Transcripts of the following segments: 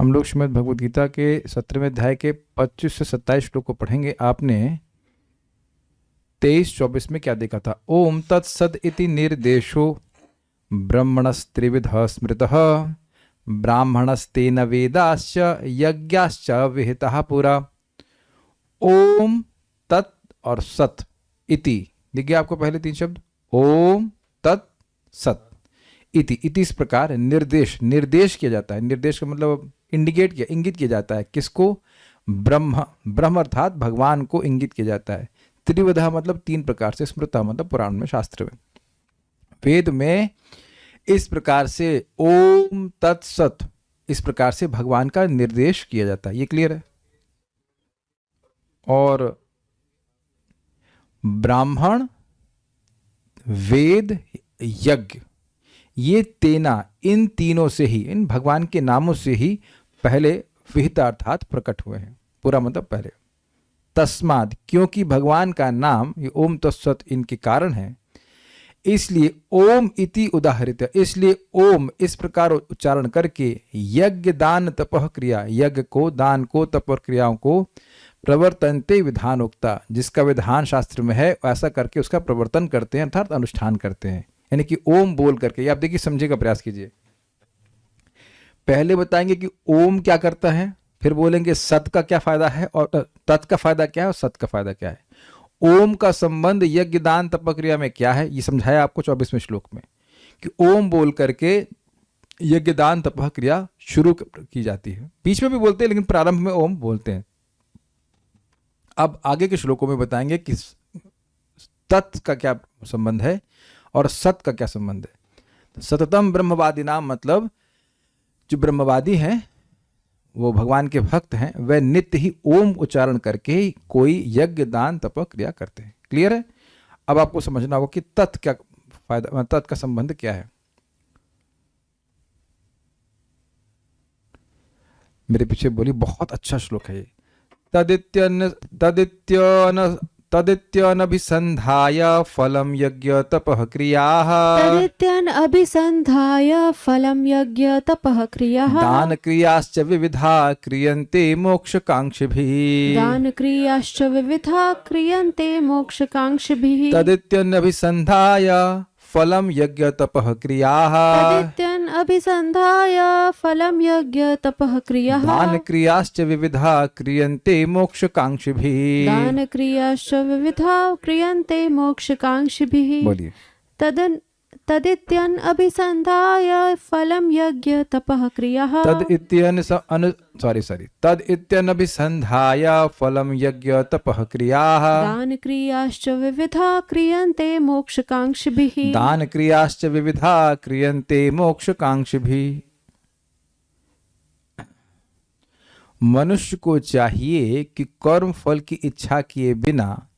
हम लोग श्रीमद् भगवद गीता के 17वें अध्याय के 25 से 27 श्लोक को पढ़ेंगे। आपने 23-24 में क्या देखा था? ओम तत्सद इति निर्देशो ब्रह्मणस्त्रिविधः स्मृतः ब्राह्मणस्तेन वेदाश्च यज्ञाश्च विहितः पुरा। ओम तत् और सत इति, देखिए आपको पहले तीन शब्द ओम तत् सत इति, इस प्रकार निर्देश किया जाता है। निर्देश का मतलब इंगित किया जाता है। किसको? ब्रह्म अर्थात भगवान को इंगित किया जाता है। त्रिविधा मतलब तीन प्रकार से, स्मृता मतलब पुराण में, शास्त्र में, वेद में इस प्रकार से ओम तत्सत इस प्रकार से भगवान का निर्देश किया जाता है। ये क्लियर है? और ब्राह्मण, वेद, यज्ञ, ये तेना, इन तीनों से ही, इन भगवान के नामों से ही पहले विहित अर्थात प्रकट हुए हैं। पूरा मतलब पहले। तस्माद, क्योंकि भगवान का नाम ये ओम तत्सत इनके कारण है, इसलिए ओम इति उदाहरित, इसलिए ओम इस प्रकार उच्चारण करके यज्ञ दान तपः क्रिया, यज्ञ को, दान को, तप और क्रियाओं को प्रवर्तनते विधानोक्ता, जिसका विधान शास्त्र में है ऐसा करके उसका प्रवर्तन करते हैं अर्थात अनुष्ठान करते हैं। यानी कि ओम बोल करके, आप देखिए समझे का प्रयास कीजिए। पहले बताएंगे कि ओम क्या करता है, फिर बोलेंगे सत का क्या फायदा है और तत् का फायदा क्या है और सत का फायदा क्या है। ओम का संबंध यज्ञ दान तप क्रिया में क्या है, ये समझाया आपको 24वें श्लोक में कि ओम बोल करके यज्ञ दान तप क्रिया शुरू की जाती है। बीच में भी बोलते हैं लेकिन प्रारंभ में ओम बोलते हैं। अब आगे के श्लोकों में बताएंगे कि तत् का क्या संबंध है और सत का क्या संबंध है। सततम ब्रह्मवादी नाम मतलब जो ब्रह्मवादी हैं, वो भगवान के भक्त हैं, वह नित्य ही ओम उच्चारण करके कोई यज्ञ दान तप क्रिया करते हैं। क्लियर है? अब आपको समझना होगा कि तत् क्या फायदा, तत् का संबंध क्या है। मेरे पीछे बोली, बहुत अच्छा श्लोक है ये। तदित्यनभिसन्धाय फलं यज्ञ तपः क्रियाः, तदित्यनभिसन्धाय फलं यज्ञ तपः क्रियाः, दान क्रियाश्च विविधा क्रियन्ते मोक्षकांक्षिभिः, दान क्रियाश्च विविधा क्रियन्ते मोक्षकांक्षिभिः। तदित्यनभिसन्धाय फलं यज्ञ तपः क्रियाः, तदित्यनभिसन्धाय फलं यज्ञ तपः क्रियाः, दान क्रियाश्च विविधा क्रियन्ते मोक्षकांक्षिभिः, दान क्रियाश्च विविधा क्रियन्ते मोक्षकांक्षिभिः। बोलिए। तदित्यनभिसन्धाय फलं यज्ञ तपः क्रियाः, तदित्यनभिसन्धाय फलं यज्ञ तपः क्रियाः, दान क्रियाश्च विविधा क्रियन्ते मोक्षकांक्षिभिः, दान क्रियाश्च विविधा क्रियन्ते मोक्षकांक्षिभिः। मनुष्य को चाहिए कि कर्म फल की इच्छा किए बिना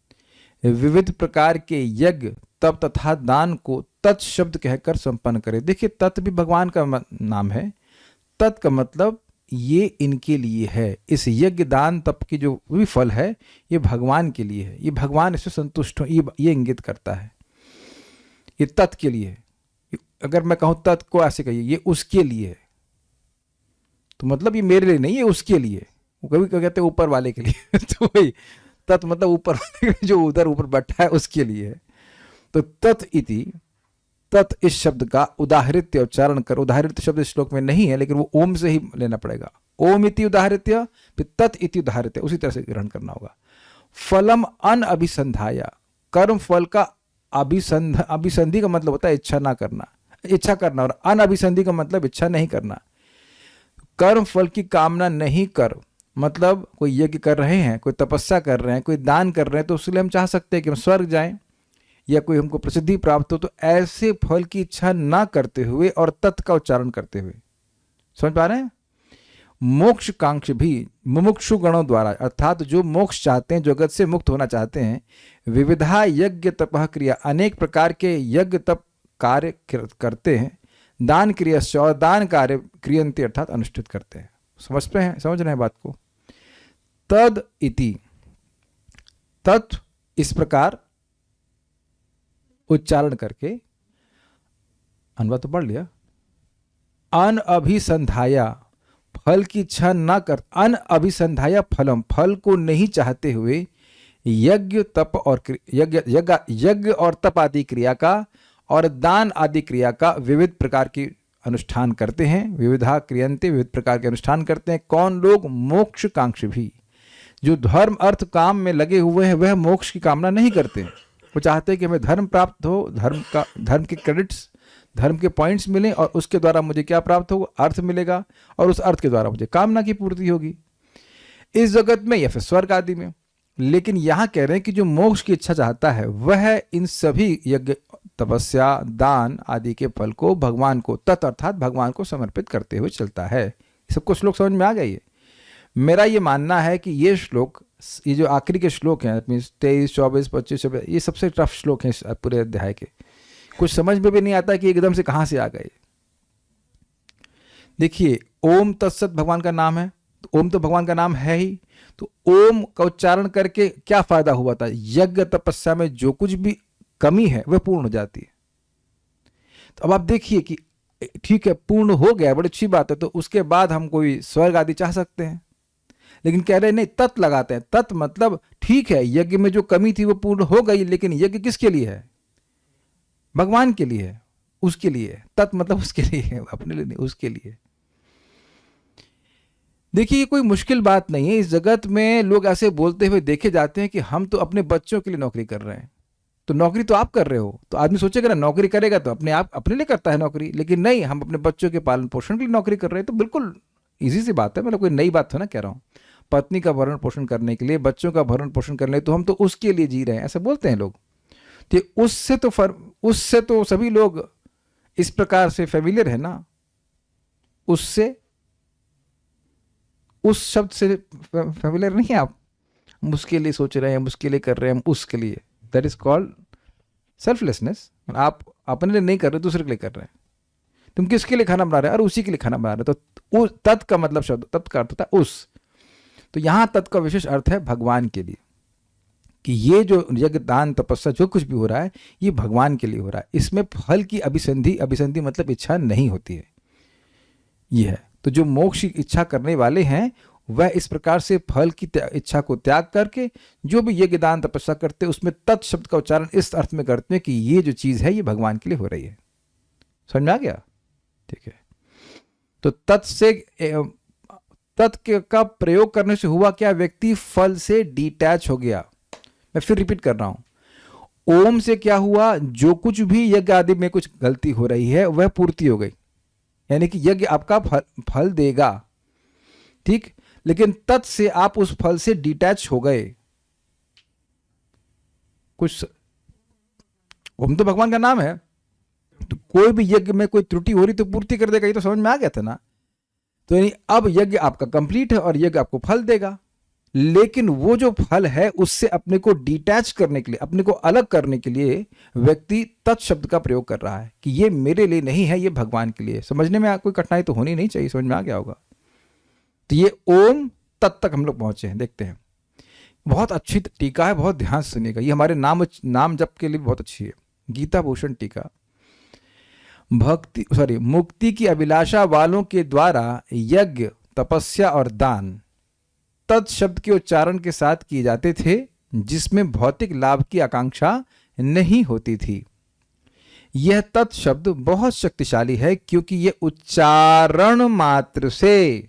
विविध प्रकार के यज्ञ तप तथा दान को तत् शब्द कहकर संपन्न करे। देखिए, तत् भी भगवान का नाम है। तत् का मतलब ये इनके लिए है। इस यज्ञ दान तप की जो भी फल है ये भगवान के लिए है, ये भगवान इससे संतुष्ट हो, ये इंगित करता है। ये तत् के लिए है। अगर मैं कहूँ तत् को ऐसे कहिए, ये उसके लिए है, तो मतलब ये मेरे लिए नहीं, ये उसके लिए। वो कभी कहते हैं ऊपर वाले के लिए तो वही तत् मतलब ऊपर वाले जो उधर ऊपर बैठा है उसके लिए है। तो तत् इति, तत् इस शब्द का उदाहृत्य उच्चारण कर, उदाहृत्य शब्द इस श्लोक में नहीं है लेकिन वो ओम से ही लेना पड़ेगा। ओम इति उदाहृत्य, फिर तत् इति उदाहृत्य, उसी तरह से ग्रहण करना होगा। फलम अनअभिसंधाय, कर्म फल का अभिसंधि का मतलब होता है इच्छा ना करना, इच्छा करना, और अनअभिसंधि का मतलब इच्छा नहीं करना। कर्म फल की कामना नहीं कर, मतलब कोई यज्ञ कर रहे हैं, कोई तपस्या कर रहे हैं, कोई दान कर रहे हैं, तो उसके लिए हम चाह सकते हैं कि हम स्वर्ग जाएं या कोई हमको प्रसिद्धि प्राप्त हो, तो ऐसे फल की इच्छा ना करते हुए और तत् का उच्चारण करते हुए, समझ पा रहे हैं? मोक्ष कांक्ष भी मुमुक्षु गणों द्वारा, अर्थात जो मोक्ष चाहते हैं, जगत से मुक्त होना चाहते हैं, विविधा यज्ञ तपः क्रिया, अनेक प्रकार के यज्ञ तप कार्य करते हैं, दान क्रिया और दान कार्य क्रियंते अर्थात अनुष्ठित करते हैं। समझते हैं, समझ रहे हैं बात को? तद इति, तत् इस प्रकार उच्चारण करके, अनुवाद तो पढ़ लिया। अनअभिसंधाया फल की इच्छा न कर, अन अभिसंधाया फलम, फल को नहीं चाहते हुए यज्ञ तप और यज्ञ और तप आदि क्रिया का और दान आदि क्रिया का विविध प्रकार की अनुष्ठान करते हैं। विविधा क्रियंते, विविध प्रकार के अनुष्ठान करते हैं। कौन लोग? मोक्ष कांक्षी भी। जो धर्म अर्थ काम में लगे हुए हैं वह मोक्ष की कामना नहीं करते। वो चाहते हैं कि हमें धर्म प्राप्त हो, धर्म के क्रेडिट्स, धर्म के पॉइंट्स मिलें और उसके द्वारा मुझे क्या प्राप्त होगा? अर्थ मिलेगा, और उस अर्थ के द्वारा मुझे कामना की पूर्ति होगी इस जगत में या फिर स्वर्ग आदि में। लेकिन यहाँ कह रहे हैं कि जो मोक्ष की इच्छा चाहता है वह इन सभी यज्ञ, तपस्या, दान आदि के फल को भगवान को, तत् अर्थात भगवान को समर्पित करते हुए चलता है। सबको श्लोक समझ में आ गया? ये मेरा ये मानना है कि ये श्लोक, ये जो आखिरी के श्लोक हैं 23, 24, 25, 26, ये सबसे टफ श्लोक हैं पूरे अध्याय के। कुछ समझ में भी नहीं आता कि एकदम से कहाँ से आ गए। देखिए, ओम तत्सत भगवान का नाम है, तो ओम तो भगवान का नाम है ही, तो ओम का उच्चारण करके क्या फायदा हुआ था? यज्ञ तपस्या में जो कुछ भी कमी है वह पूर्ण हो जाती है। तो अब आप देखिए कि ठीक है, पूर्ण हो गया, बड़ी अच्छी बात है, तो उसके बाद हम कोई स्वर्ग आदि चाह सकते हैं। लेकिन कह रहे नहीं, तत् लगाते हैं। तत् मतलब ठीक है, यज्ञ में जो कमी थी वो पूर्ण हो गई, लेकिन यज्ञ किसके लिए है? भगवान के लिए है, उसके लिए। तत् मतलब उसके लिए है, अपने लिए नहीं, उसके लिए। देखिए, ये कोई मुश्किल बात नहीं है। इस जगत में लोग ऐसे बोलते हुए देखे जाते हैं कि हम तो अपने बच्चों के लिए नौकरी कर रहे हैं। तो नौकरी तो आप कर रहे हो, तो आदमी सोचेगा ना नौकरी करेगा तो अपने आप अपने लिए करता है नौकरी, लेकिन नहीं, हम अपने बच्चों के पालन पोषण के लिए नौकरी कर रहे हैं। तो बिल्कुल इजी सी बात है, मतलब कोई नई बात है ना कह रहा हूँ। पत्नी का भरण पोषण करने के लिए, बच्चों का भरण पोषण करने के लिए, तो हम तो उसके लिए जी रहे हैं, ऐसे बोलते हैं लोग। तो उससे तो सभी लोग इस प्रकार से फेमिलियर है ना, उससे, उस शब्द से फेमिलियर नहीं है आप। हम उसके लिए सोच रहे हैं, हम उसके लिए कर रहे हैं, हम उसके लिए, दैट इज कॉल्ड सेल्फलेसनेस। आप अपने लिए नहीं कर रहे, दूसरे के लिए कर रहे हैं। तुम किसके लिए खाना बना रहे हैं? और उसी के लिए खाना बना रहे। तो तत् का मतलब शब्द, तत् का अर्थ होता है उस। तो यहां तत् का विशेष अर्थ है भगवान के लिए, कि ये जो यज्ञ, दान, तपस्या जो कुछ भी हो रहा है ये भगवान के लिए हो रहा है। इसमें फल की अभिसंधि मतलब इच्छा नहीं होती है, ये है। तो जो मोक्ष की इच्छा करने वाले हैं वह इस प्रकार से फल की इच्छा को त्याग करके जो भी यज्ञ, दान, तपस्या करते हैं उसमें तत् शब्द का उच्चारण इस अर्थ में करते हैं कि ये जो चीज है ये भगवान के लिए हो रही है। समझ में आ गया? ठीक है। तो तत् का प्रयोग करने से हुआ क्या? व्यक्ति फल से डिटैच हो गया। मैं फिर रिपीट कर रहा हूं, ओम से क्या हुआ? जो कुछ भी यज्ञ आदि में कुछ गलती हो रही है वह पूर्ति हो गई, यानी कि यज्ञ आपका फल देगा, ठीक। लेकिन तत् से आप उस फल से डिटैच हो गए। कुछ, ओम तो भगवान का नाम है, तो कोई भी यज्ञ में कोई त्रुटि हो रही तो पूर्ति कर देगा, ये तो समझ में आ गया था ना। तो यानी अब यज्ञ आपका कंप्लीट है और यज्ञ आपको फल देगा, लेकिन वो जो फल है उससे अपने को डिटैच करने के लिए, अपने को अलग करने के लिए व्यक्ति तत् शब्द का प्रयोग कर रहा है कि ये मेरे लिए नहीं है, ये भगवान के लिए। समझने में कोई कठिनाई तो होनी नहीं चाहिए, समझ में आ गया होगा। तो ये ओम तत् तक हम लोग पहुंचे हैं। देखते हैं, बहुत अच्छी टीका है, बहुत ध्यान से सुनिएगा। ये हमारे नाम जप के लिए बहुत अच्छी है, गीता भूषण टीका। मुक्ति की अभिलाषा वालों के द्वारा यज्ञ, तपस्या और दान तत् शब्द के उच्चारण के साथ किए जाते थे, जिसमें भौतिक लाभ की आकांक्षा नहीं होती थी। यह तत् शब्द बहुत शक्तिशाली है क्योंकि यह उच्चारण मात्र से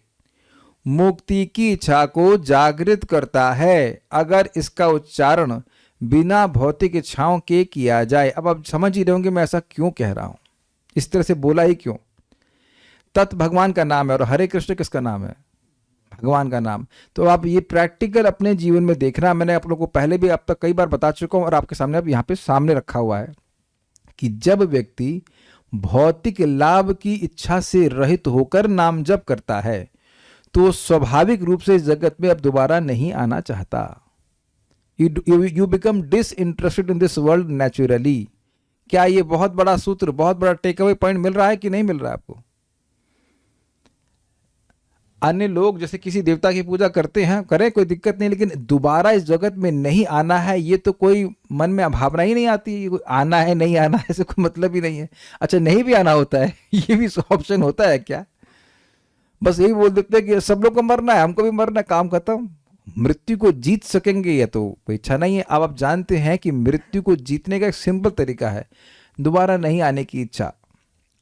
मुक्ति की इच्छा को जागृत करता है। अगर इसका उच्चारण बिना भौतिक इच्छाओं के किया जाए, अब आप समझ ही रहे होंगे मैं ऐसा क्यों कह रहा हूं, इस तरह से बोला ही क्यों। तत् भगवान का नाम है और हरे कृष्ण किसका नाम है? भगवान का नाम। तो आप ये प्रैक्टिकल अपने जीवन में देखना, मैंने आप लोगों को पहले भी अब तक कई बार बता चुका हूं और आपके सामने अब यहाँ पे सामने रखा हुआ है कि जब व्यक्ति भौतिक लाभ की इच्छा से रहित होकर नाम जप करता है तो स्वाभाविक रूप से इस जगत में अब दोबारा नहीं आना चाहता। You become disinterested in this world naturally. क्या ये बहुत बड़ा सूत्र, बहुत बड़ा टेक अवे पॉइंट मिल रहा है कि नहीं मिल रहा है आपको? अन्य लोग जैसे किसी देवता की पूजा करते हैं, करें, कोई दिक्कत नहीं, लेकिन दोबारा इस जगत में नहीं आना है ये तो कोई मन में भावना ही नहीं आती। आना है नहीं आना है ऐसे कोई मतलब ही नहीं है। अच्छा, नहीं भी आना होता है, ये भी ऑप्शन होता है क्या? बस यही बोल देते हैं कि सब लोग को मरना है, हमको भी मरना है, काम खत्म। मृत्यु को जीत सकेंगे या तो कोई इच्छा नहीं है। अब आप जानते हैं कि मृत्यु को जीतने का एक सिंपल तरीका है, दोबारा नहीं आने की इच्छा।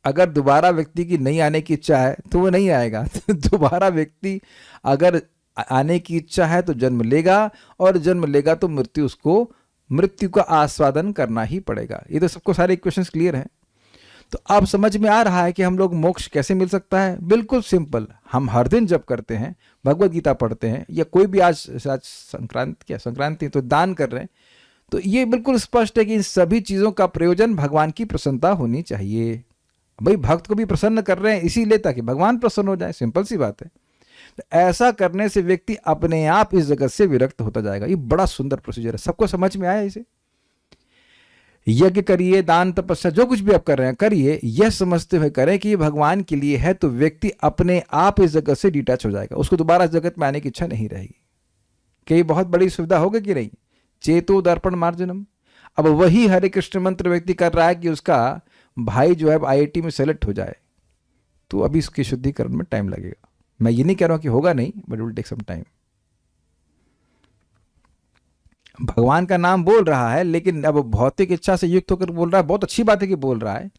अगर दोबारा व्यक्ति की नहीं आने की इच्छा है तो वो नहीं आएगा। दोबारा व्यक्ति अगर आने की इच्छा है तो जन्म लेगा, और जन्म लेगा तो मृत्यु का आस्वादन करना ही पड़ेगा। ये तो सबको सारे इक्वेशंस क्लियर हैं। तो अब समझ में आ रहा है कि हम लोग मोक्ष कैसे मिल सकता है। बिल्कुल सिंपल, हम हर दिन जब करते हैं, भगवत गीता पढ़ते हैं, या कोई भी आज संक्रांति तो दान कर रहे हैं, तो ये बिल्कुल स्पष्ट है कि इन सभी चीज़ों का प्रयोजन भगवान की प्रसन्नता होनी चाहिए। भाई भक्त को भी प्रसन्न कर रहे हैं इसीलिए ताकि भगवान प्रसन्न हो जाए, सिंपल सी बात है। तो ऐसा करने से व्यक्ति अपने आप इस जगत से विरक्त होता जाएगा। ये बड़ा सुंदर प्रोसीजर है। सबको समझ में आया इसे? यज्ञ करिए, दान तपस्या, जो कुछ भी आप कर रहे हैं करिए, यह समझते हुए करें कि ये भगवान के लिए है, तो व्यक्ति अपने आप इस जगत से डिटैच हो जाएगा। उसको दोबारा इस जगत में आने की इच्छा नहीं रहेगी। कि ये बहुत बड़ी सुविधा होगी कि नहीं? चेतो दर्पण मार्जनम। अब वही हरे कृष्ण मंत्र व्यक्ति कर रहा है कि उसका भाई जो है IIT में सेलेक्ट हो जाए, तो अभी इसके शुद्धिकरण में टाइम लगेगा। मैं ये नहीं कह रहा हूं कि होगा नहीं, but will take some time. भगवान का नाम बोल रहा है, लेकिन अब भौतिक इच्छा से युक्त होकर बोल रहा है। बहुत अच्छी बात है कि बोल रहा है,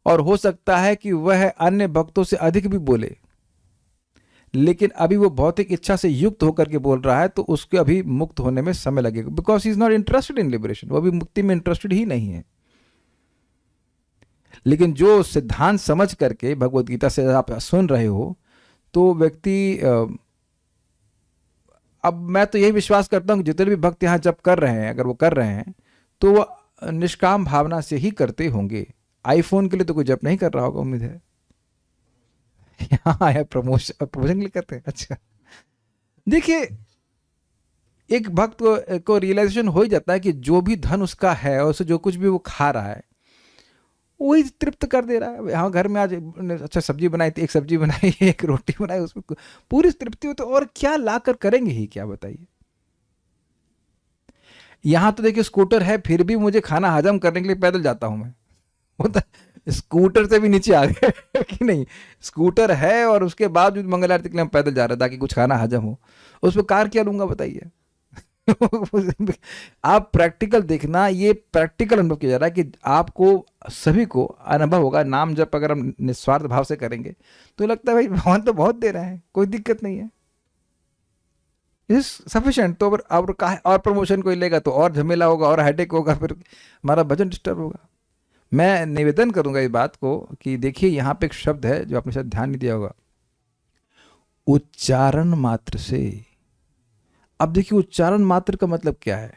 और हो सकता है कि वह अन्य भक्तों से अधिक भी बोले, लेकिन अभी वो भौतिक इच्छा से युक्त होकर के बोल रहा है, तो उसके अभी मुक्त होने में समय लगेगा। Because he is not interested in liberation, वो अभी मुक्ति में इंटरेस्टेड ही नहीं है। लेकिन जो सिद्धांत समझ करके भगवत गीता से आप सुन रहे हो, तो व्यक्ति अब मैं तो यही विश्वास करता हूँ कि जितने भी भक्त यहाँ जब कर रहे हैं, अगर वो कर रहे हैं तो वो निष्काम भावना से ही करते होंगे। आईफोन के लिए तो कोई जप नहीं कर रहा होगा, उम्मीद है। यहाँ आया प्रमोशन के लिए करते हैं। अच्छा, देखिए, एक भक्त को रियलाइजेशन हो ही जाता है कि जो भी धन उसका है और उसे जो कुछ भी वो खा रहा है वही तृप्त कर दे रहा है। हाँ, घर में आज अच्छा सब्जी बनाई थी, एक सब्जी बनाई, एक रोटी बनाई, उसमें पूरी तृप्ति हो, तो और क्या लाकर करेंगे ही क्या, बताइए। यहां तो देखिए स्कूटर है, फिर भी मुझे खाना हजम करने के लिए पैदल जाता हूं मैं। वो स्कूटर से भी नीचे आ गए कि नहीं? स्कूटर है और उसके बाद मंगल आरती के लिए हम पैदल जा रहे हैं ताकि कुछ खाना हजम हो। उसमें कार क्या लूंगा, बताइए। आप प्रैक्टिकल देखना, ये प्रैक्टिकल अनुभव किया जा रहा है कि आपको सभी को अनुभव होगा। नाम जब अगर हम निस्वार्थ भाव से करेंगे तो लगता है भाई भगवान तो बहुत दे रहे हैं, कोई दिक्कत नहीं है, इज सफिशिएंट। तो और प्रमोशन कोई लेगा तो और झमेला होगा और हेडेक होगा, फिर हमारा भजन डिस्टर्ब होगा। मैं निवेदन करूंगा इस बात को कि देखिए यहाँ पे एक शब्द है जो आपने शायद ध्यान नहीं दिया होगा, उच्चारण मात्र से। अब देखिए उच्चारण मात्र का मतलब क्या है?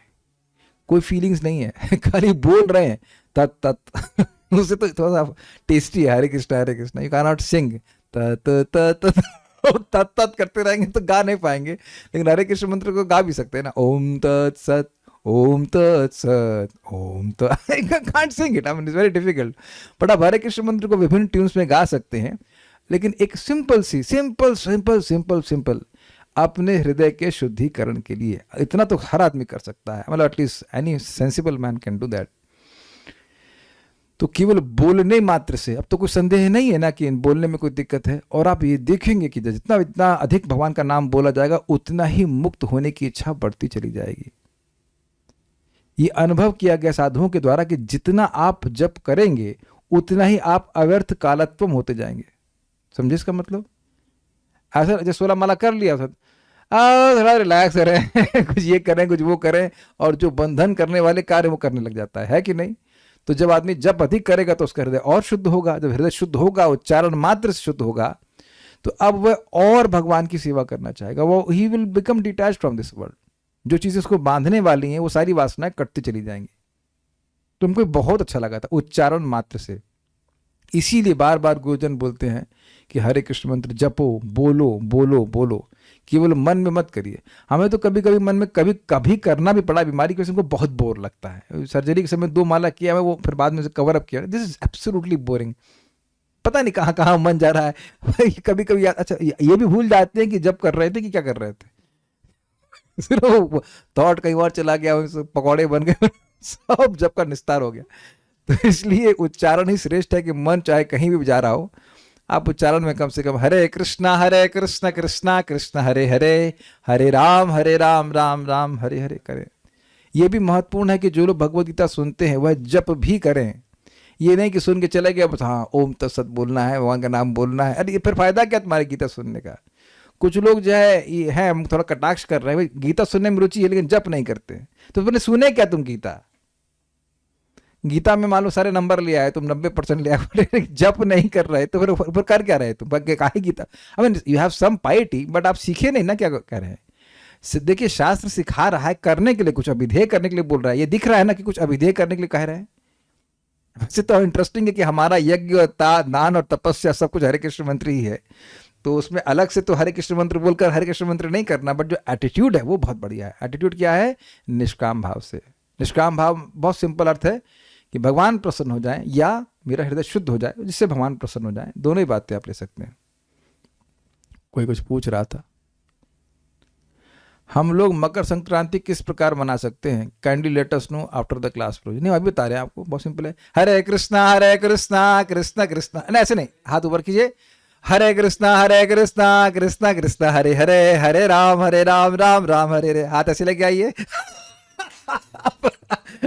कोई फीलिंग्स नहीं है, खाली बोल रहे हैं तत तत। उससे तो थोड़ा सा टेस्टी है, हरे कृष्णा। यू कैन नॉट सिंग तत तत तत तत करते रहेंगे तो गा नहीं पाएंगे, लेकिन हरे कृष्ण मंत्र को गा भी सकते हैं ना। ओम तत्सत, ओम तत्सत, ओम तो can't sing it, I mean it's very difficult. But आप हरे कृष्ण मंत्र को विभिन्न ट्यून्स में गा सकते हैं, लेकिन एक सिंपल अपने हृदय के शुद्धिकरण के लिए इतना तो हर आदमी कर सकता है, मतलब at least any sensible man can do that. तो केवल बोलने मात्र से अब तो कोई संदेह नहीं है ना कि बोलने में कोई दिक्कत है। और आप ये देखेंगे कि जितना अधिक भगवान का नाम बोला जाएगा उतना ही मुक्त होने की इच्छा बढ़ती चली जाएगी। ये अनुभव किया गया साधुओं के द्वारा कि जितना आप जप करेंगे उतना ही आप अव्यर्थ कालत्वम होते जाएंगे। समझे इसका मतलब? ऐसा जैसे 16 माला कर लिया थोड़ा रिलैक्स करें, कुछ ये करें कुछ वो करें, और जो बंधन करने वाले कार्य वो करने लग जाता है कि नहीं? तो जब आदमी जब अधिक करेगा तो उसका हृदय और शुद्ध होगा। जब हृदय शुद्ध होगा, उच्चारण मात्र से शुद्ध होगा, तो अब वह और भगवान की सेवा करना चाहेगा। वो he will become detached from this world. जो चीजें उसको बांधने वाली हैं वो सारी वासनाएं कटती चली जाएंगी। तुमको बहुत अच्छा लगा था उच्चारण मात्र से। इसीलिए बार बार गुरुजन बोलते हैं कि हरे कृष्ण मंत्र जपो, बोलो बोलो बोलो, केवल मन में मत करिए। हमें तो कभी कभी मन में कभी करना भी पड़ा, बीमारी की वजह से हमको बहुत बोर लगता है। सर्जरी के समय 2 माला किया मैं, वो फिर बाद में कवर अप किया। This is absolutely boring. पता नहीं कहाँ कहाँ मन जा रहा है। कभी कभी अच्छा ये भी भूल जाते हैं कि जब कर रहे थे कि क्या कर रहे थे। सिर्फ थॉट कहीं और चला गया, पकौड़े बन गए, सब जब का निस्तार हो गया। तो इसलिए उच्चारण ही श्रेष्ठ है कि मन चाहे कहीं भी जा रहा हो, आप उच्चारण में कम से कम हरे कृष्णा कृष्णा कृष्ण हरे हरे, हरे राम राम राम हरे हरे करें। यह भी महत्वपूर्ण है कि जो लोग भगवद गीता सुनते हैं वह जप भी करें। ये नहीं कि सुन के चले गए बस हाँ ओम तत्सत बोलना है, भगवान का नाम बोलना है, अरे ये फिर फायदा क्या तुम्हारी गीता सुनने का। कुछ लोग जो है ये है, हम थोड़ा कटाक्ष कर रहे हैं, भाई गीता सुनने में रुचि है लेकिन जप नहीं करते, तो तुमने सुने क्या तुम गीता? गीता में मान लो सारे नंबर लिया है, तुम 90% लिया है, जप नहीं कर रहे तो फिर कर क्या रहे तुम? काहे Gita? I mean you have some pity but आप सीखे नहीं ना क्या कह रहे हैं। देखिए शास्त्र सिखा रहा है करने के लिए, कुछ अभिधेय करने के लिए बोल रहा है। ये दिख रहा है ना कि कुछ अभिधेय करने के लिए कह रहे हैं। वैसे तो इंटरेस्टिंग है कि हमारा यज्ञ दान और तपस्या सब कुछ हरे कृष्ण मंत्र ही है, तो उसमें अलग से तो हरे कृष्ण मंत्र बोलकर हरे कृष्ण मंत्र नहीं करना, बट जो एटीट्यूड है वो बहुत बढ़िया है। एटीट्यूड क्या है? निष्काम भाव से। निष्काम भाव बहुत सिंपल अर्थ है कि भगवान प्रसन्न हो जाए या मेरा हृदय शुद्ध हो जाए, जिससे भगवान प्रसन्न हो जाए। दोनों ही बातें आप ले सकते हैं। कोई कुछ पूछ रहा था, हम लोग मकर संक्रांति किस प्रकार मना सकते हैं? Kindly let us know after the class project. नहीं अभी बता रहे हैं आपको, बहुत सिंपल है। हरे कृष्णा कृष्ण कृष्ण, नहीं ऐसे नहीं, हाथ ऊपर कीजिए। हरे कृष्णा कृष्ण कृष्ण हरे हरे, हरे राम राम राम हरे हरे। हाथ ऐसे लेके आइए।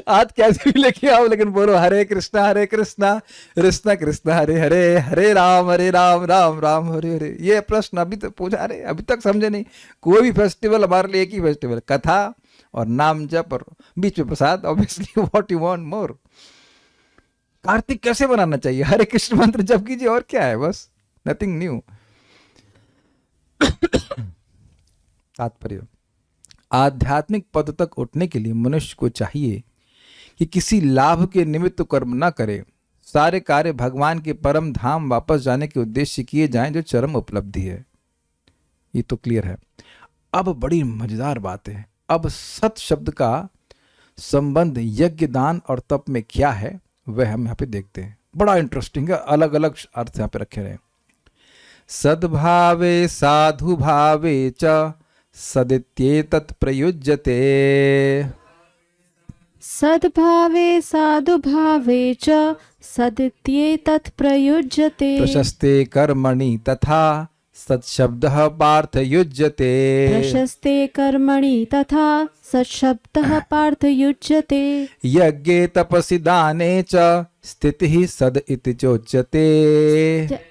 हाथ कैसे भी लेके आओ लेकिन बोलो हरे कृष्णा कृष्ण कृष्ण हरे हरे, हरे राम राम राम हरे हरे। ये प्रश्न अभी तक पूछा रहे, अभी तक समझे नहीं। कोई भी फेस्टिवल हमारे लिए एक ही फेस्टिवल, कथा और नाम जप और बीच में प्रसाद। Obviously what you want more. कार्तिक कैसे बनाना चाहिए? हरे कृष्ण मंत्र जप कीजिए और क्या है, बस नथिंग न्यू। तात्पर्य, आध्यात्मिक पद तक उठने के लिए मनुष्य को चाहिए कि किसी लाभ के निमित्त कर्म न करे। सारे कार्य भगवान के परम धाम वापस जाने के उद्देश्य किए जाएं, जो चरम उपलब्धि है। ये तो क्लियर है। अब बड़ी मजेदार बात है। अब सत शब्द का संबंध यज्ञ दान और तप में क्या है वह हम यहाँ पे देखते हैं। बड़ा इंटरेस्टिंग है, अलग अलग अर्थ यहाँ पे रखे रहे। सद्भावे साधु भावे च सदित्येतत् प्रयुज्यते। सद्भावे साधुभावे च सदित्येतत् प्रयुज्यते। प्रशस्ते कर्मणि तथा सत्शब्दः पार्थ युज्यते। प्रशस्ते कर्मणि तथा सत्शब्दः पार्थ युज्यते। यज्ञे तपसि दाने च स्थितिः सद इति चोच्यते।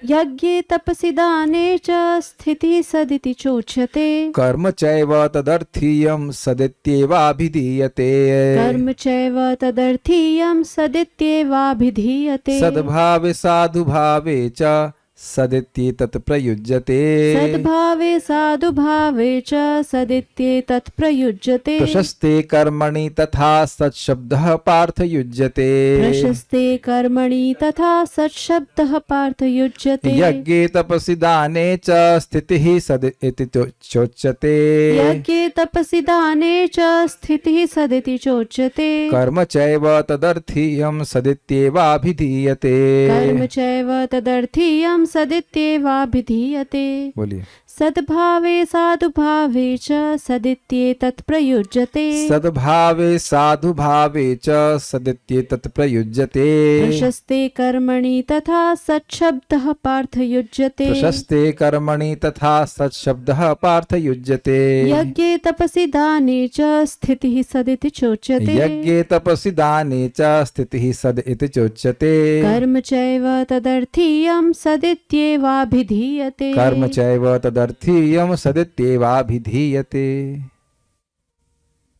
यज्ञे तपसि दाने च स्थितिः सदिति चोच्यते। कर्म चैव तदर्थीयं सदित्येवाभिधीयते। कर्म चैव तदर्थीयं सदित्येवाभिधीयते। सद्भावे साधुभावे च सदित्येतत् प्रयुज्यते। सद्भावे साधुभावे च सदित्येतत् प्रयुज्यते। प्रशस्ते कर्मणि तथा सत्शब्दः पार्थ युज्यते। प्रशस्ते कर्मणि तथा सत्शब्दः पार्थ युज्यते। यज्ञे तपसि दाने च स्थितिः सद इति चोच्यते। यज्ञे तपसि दाने च स्थितिः सदिति चोच्यते। कर्म चैव तदर्थीयं सदित्येवाभिधीयते। कर्म चैव तदर्थीयं सदित्येवाभिधीयते। बोलिए। सद्भावे साधुभावे च सदित्येतत् प्रयुज्यते। सद्भावे साधुभावे च सदित्येतत् प्रयुज्यते। प्रशस्ते कर्मणि तथा सत्शब्दः पार्थ युज्यते। प्रशस्ते कर्मणि तथा सत्शब्दः पार्थ युज्यते। यज्ञे तपसि दाने च स्थितिः सदिति चोच्यते। यज्ञे तपसि दाने च स्थितिः सद इति चोच्यते। कर्म चैव तदर्थीयं सदित्येवाभिधीयते। कर्म चैव तदर्थीयं सदित्येवाभिधीयते।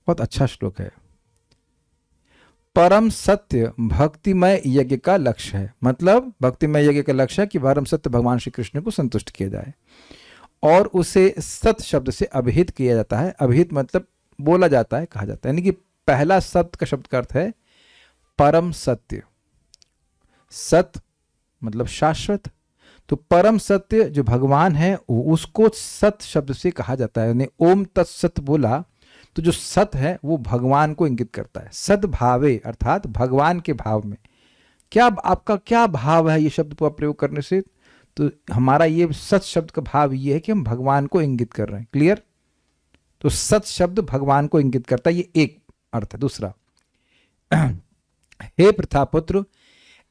बहुत अच्छा श्लोक है। परम सत्य भक्तिमय यज्ञ का लक्ष्य है। मतलब भक्तिमय यज्ञ का लक्ष्य है कि परम सत्य भगवान श्री कृष्ण को संतुष्ट किया जाए और उसे सत शब्द से अभिहित किया जाता है। अभिहित मतलब बोला जाता है, कहा जाता है। यानी कि पहला सत्य का शब्द का अर्थ है परम सत्य। सत मतलब शाश्वत, तो परम सत्य जो भगवान है उसको सत शब्द से कहा जाता है। यानी ओम तत्सत बोला तो जो सत है वो भगवान को इंगित करता है। सद्भावे अर्थात भगवान के भाव में। क्या आपका क्या भाव है ये शब्द का प्रयोग करने से? तो हमारा ये सत शब्द का भाव ये है कि हम भगवान को इंगित कर रहे हैं। क्लियर? तो सत शब्द भगवान को इंगित करता है, ये एक अर्थ है। दूसरा, हे प्रथापुत्र,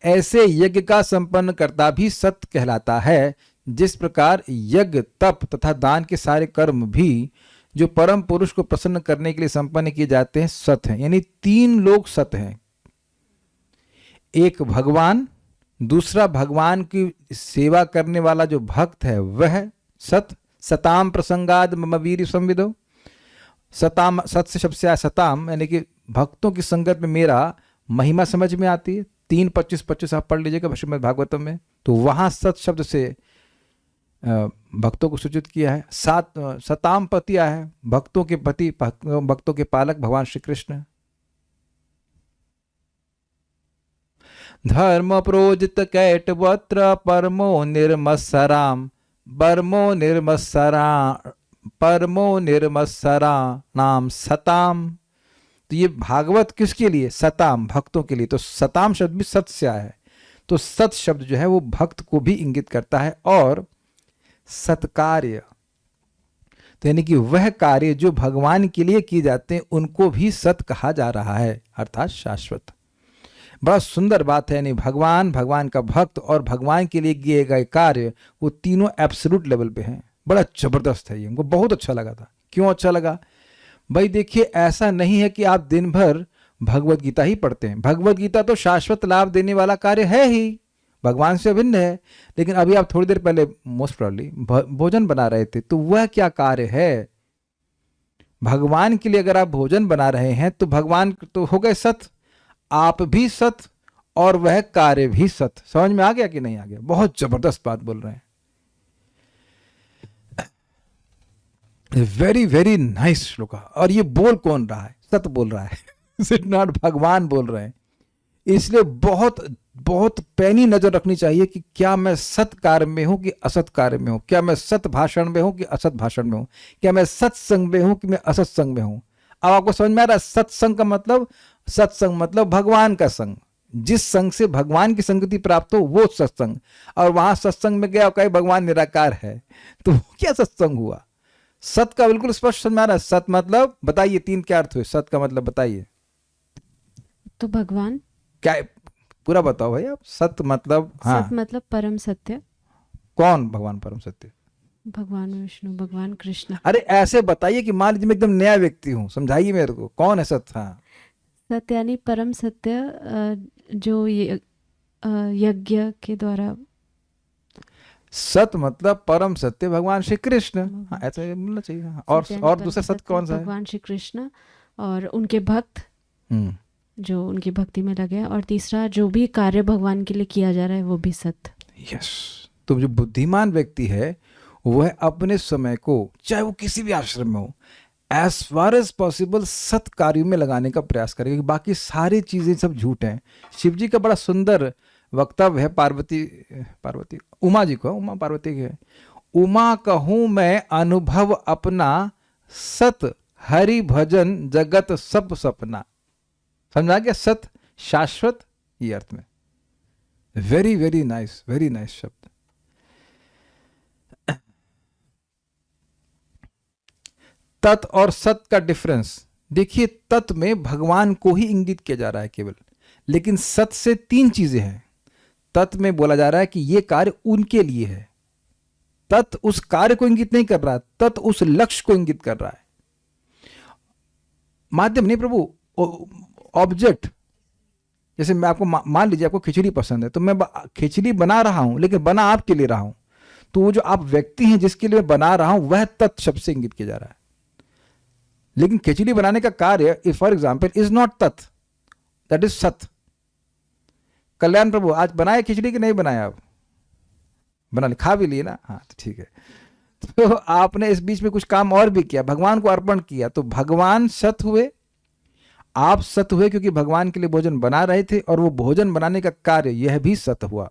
ऐसे यज्ञ का संपन्न करता भी सत कहलाता है। जिस प्रकार यज्ञ, तप तथा दान के सारे कर्म भी जो परम पुरुष को प्रसन्न करने के लिए संपन्न किए जाते हैं, सत हैं। यानी तीन लोग सत हैं। एक भगवान, दूसरा भगवान की सेवा करने वाला जो भक्त है वह सत। सताम प्रसंगाद मम वीर संविदो। सताम, सत से शब्द से आया सताम, यानी कि भक्तों की संगत में मेरा महिमा समझ में आती है। 3:25-25 आप पढ़ लीजिएगा श्रीमद् भागवतम में, तो वहां सत शब्द से भक्तों को सूचित किया है। सताम पति आया है, भक्तों के पति, भक्तों के पालक भगवान श्री कृष्ण। धर्म प्रोजित कैटवत्र परमो निर्मत्सराम, परमो निर्मत्सरा नाम सताम। तो ये भागवत किसके लिए? सताम, भक्तों के लिए। तो सताम शब्द भी सत से आया है। तो सत शब्द जो है वो भक्त को भी इंगित करता है। और सत्कार्य, तो यानी कि वह कार्य जो भगवान के लिए किए जाते हैं उनको भी सत कहा जा रहा है, अर्थात शाश्वत। बड़ा सुंदर बात है। यानी भगवान, भगवान का भक्त और भगवान के लिए किए गए कार्य, वो तीनों एब्सोल्यूट लेवल पे हैं। बड़ा जबरदस्त है ये, हमको बहुत अच्छा लगा था। क्यों अच्छा लगा भाई? देखिए, ऐसा नहीं है कि आप दिन भर भगवत गीता ही पढ़ते हैं। भगवत गीता तो शाश्वत लाभ देने वाला कार्य है ही, भगवान से अभिन्न है। लेकिन अभी आप थोड़ी देर पहले मोस्ट प्रॉब्ली भोजन बना रहे थे, तो वह क्या कार्य है? भगवान के लिए अगर आप भोजन बना रहे हैं तो भगवान तो हो गए सत, आप भी सत और वह कार्य भी सत। समझ में आ गया कि नहीं आ गया? बहुत जबरदस्त बात बोल रहे हैं। Very very nice shloka. और ये बोल कौन रहा है? सत बोल रहा है। इट नॉट भगवान बोल रहे हैं। इसलिए बहुत बहुत पैनी नजर रखनी चाहिए कि क्या मैं सत कार्य में हूं कि असत कार्य में हूं, क्या मैं सत भाषण में हूं कि असत भाषण में हूं, क्या मैं सत्संग में हूं कि मैं असत्संग में हूं। अब आपको समझ में आ रहा है? सत्संग का मतलब, सत्संग मतलब भगवान का संग। जिस संग से भगवान की संगति प्राप्त हो वो सत्संग। और वहां सत्संग में गया कहीं भगवान निराकार है, तो क्या सत्संग हुआ? सत का बिल्कुल स्पष्ट समझ में आ रहा है। सत मतलब बताइए, 3 क्या अर्थ हुए सत का? मतलब बताइए तो भगवान क्या है? पूरा बताओ भाई आप। सत मतलब, हाँ, सत मतलब परम सत्य। कौन भगवान परम सत्य? भगवान विष्णु, भगवान कृष्ण। अरे ऐसे बताइए कि मान लीजिए मैं एकदम नया व्यक्ति हूं, समझाइए मेरे को, कौन है सत? हाँ, सत्य यानी परम सत्य, जो यज्ञ के द्वारा। सत मतलब परम सत्य भगवान श्री कृष्ण। हाँ, ऐसा ही बोलना चाहिए। हाँ। और दूसरा सत कौन सा है? भगवान श्री कृष्ण और उनके भक्त जो उनकी भक्ति में लगे। और तीसरा जो भी कार्य भगवान के लिए किया जा रहा है वो भी सत। यस। तो जो बुद्धिमान व्यक्ति है वह अपने समय को, चाहे वो किसी भी आश्रम में हो, एज फार एज पॉसिबल सत कार्यों में लगाने का प्रयास करेगा, कि बाकी सारी चीजें सब झूठ हैं। शिव जी का बड़ा सुंदर वक्तव्य है पार्वती उमा जी को, उमा पार्वती के, उमा कहूं मैं अनुभव अपना, सत हरि भजन जगत सब सपना। समझा गया? सत शाश्वत, ये अर्थ में। Very very nice, very nice शब्द। तत् और सत का डिफरेंस देखिए। तत् में भगवान को ही इंगित किया जा रहा है केवल, लेकिन सत से 3 चीजें हैं। तत् में बोला जा रहा है कि यह कार्य उनके लिए है। तत् उस कार्य को इंगित नहीं कर रहा है, तत् उस लक्ष्य को इंगित कर रहा है। माध्यम नहीं प्रभु, ऑब्जेक्ट। जैसे मैं आपको मान लीजिए आपको खिचड़ी पसंद है, तो मैं खिचड़ी बना रहा हूं, लेकिन बना आपके लिए रहा हूं। तो वो जो आप व्यक्ति हैं जिसके लिए मैं बना रहा हूं, वह तत् शब्द से इंगित किया जा रहा है। लेकिन खिचड़ी बनाने का कार्य, फॉर एग्जाम्पल, इज नॉट तत्, दैट इज सत। कल्याण प्रभु आज बनाए खिचड़ी कि नहीं बनाया? आप बना ली, खा भी लिए ना? हाँ, तो ठीक है। तो आपने इस बीच में कुछ काम और भी किया, भगवान को अर्पण किया, तो भगवान सत हुए, आप सत हुए, क्योंकि भगवान के लिए भोजन बना रहे थे, और वो भोजन बनाने का कार्य यह भी सत हुआ।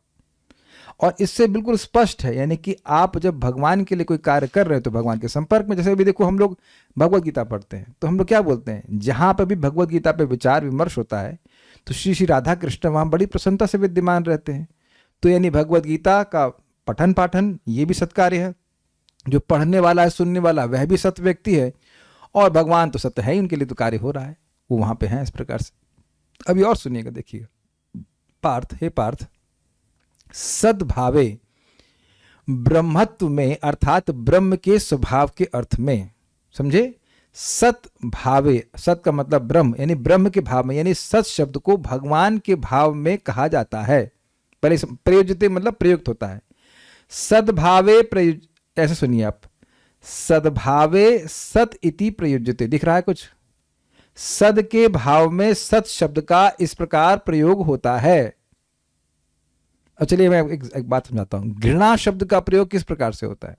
और इससे बिल्कुल स्पष्ट है, यानी कि आप जब भगवान के लिए कोई कार्य कर रहे हो तो भगवान के संपर्क में। जैसे अभी देखो, हम लोग भगवत गीता पढ़ते हैं, तो हम लोग क्या बोलते हैं? जहां पर भी भगवत गीता पे विचार विमर्श होता है, तो श्री श्री राधा कृष्ण वहां बड़ी प्रसन्नता से विद्यमान रहते हैं। तो यानी भगवत गीता का पठन पाठन ये भी सत्कार्य है। जो पढ़ने वाला है, सुनने वाला, वह भी सत व्यक्ति है। और भगवान तो सत्य है ही, उनके लिए तो कार्य हो रहा है, वो वहां पे हैं। इस प्रकार से अभी और सुनिएगा, देखिएगा। पार्थ, हे पार्थ, सद्भावे ब्रह्मत्व में अर्थात ब्रह्म के स्वभाव के अर्थ में, समझे, सत भावे, सत का मतलब ब्रह्म यानी ब्रह्म के भाव में, यानी सत शब्द को भगवान के भाव में कहा जाता है। पहले प्रयोज्यते मतलब प्रयुक्त होता है। सद्भावे प्रयुज, ऐसे सुनिए आप, सद्भावे सत इति प्रयुज्यते, दिख रहा है कुछ, सद के भाव में सत शब्द का इस प्रकार प्रयोग होता है। अब चलिए मैं एक बात समझाता हूं, घृणा शब्द का प्रयोग किस प्रकार से होता है?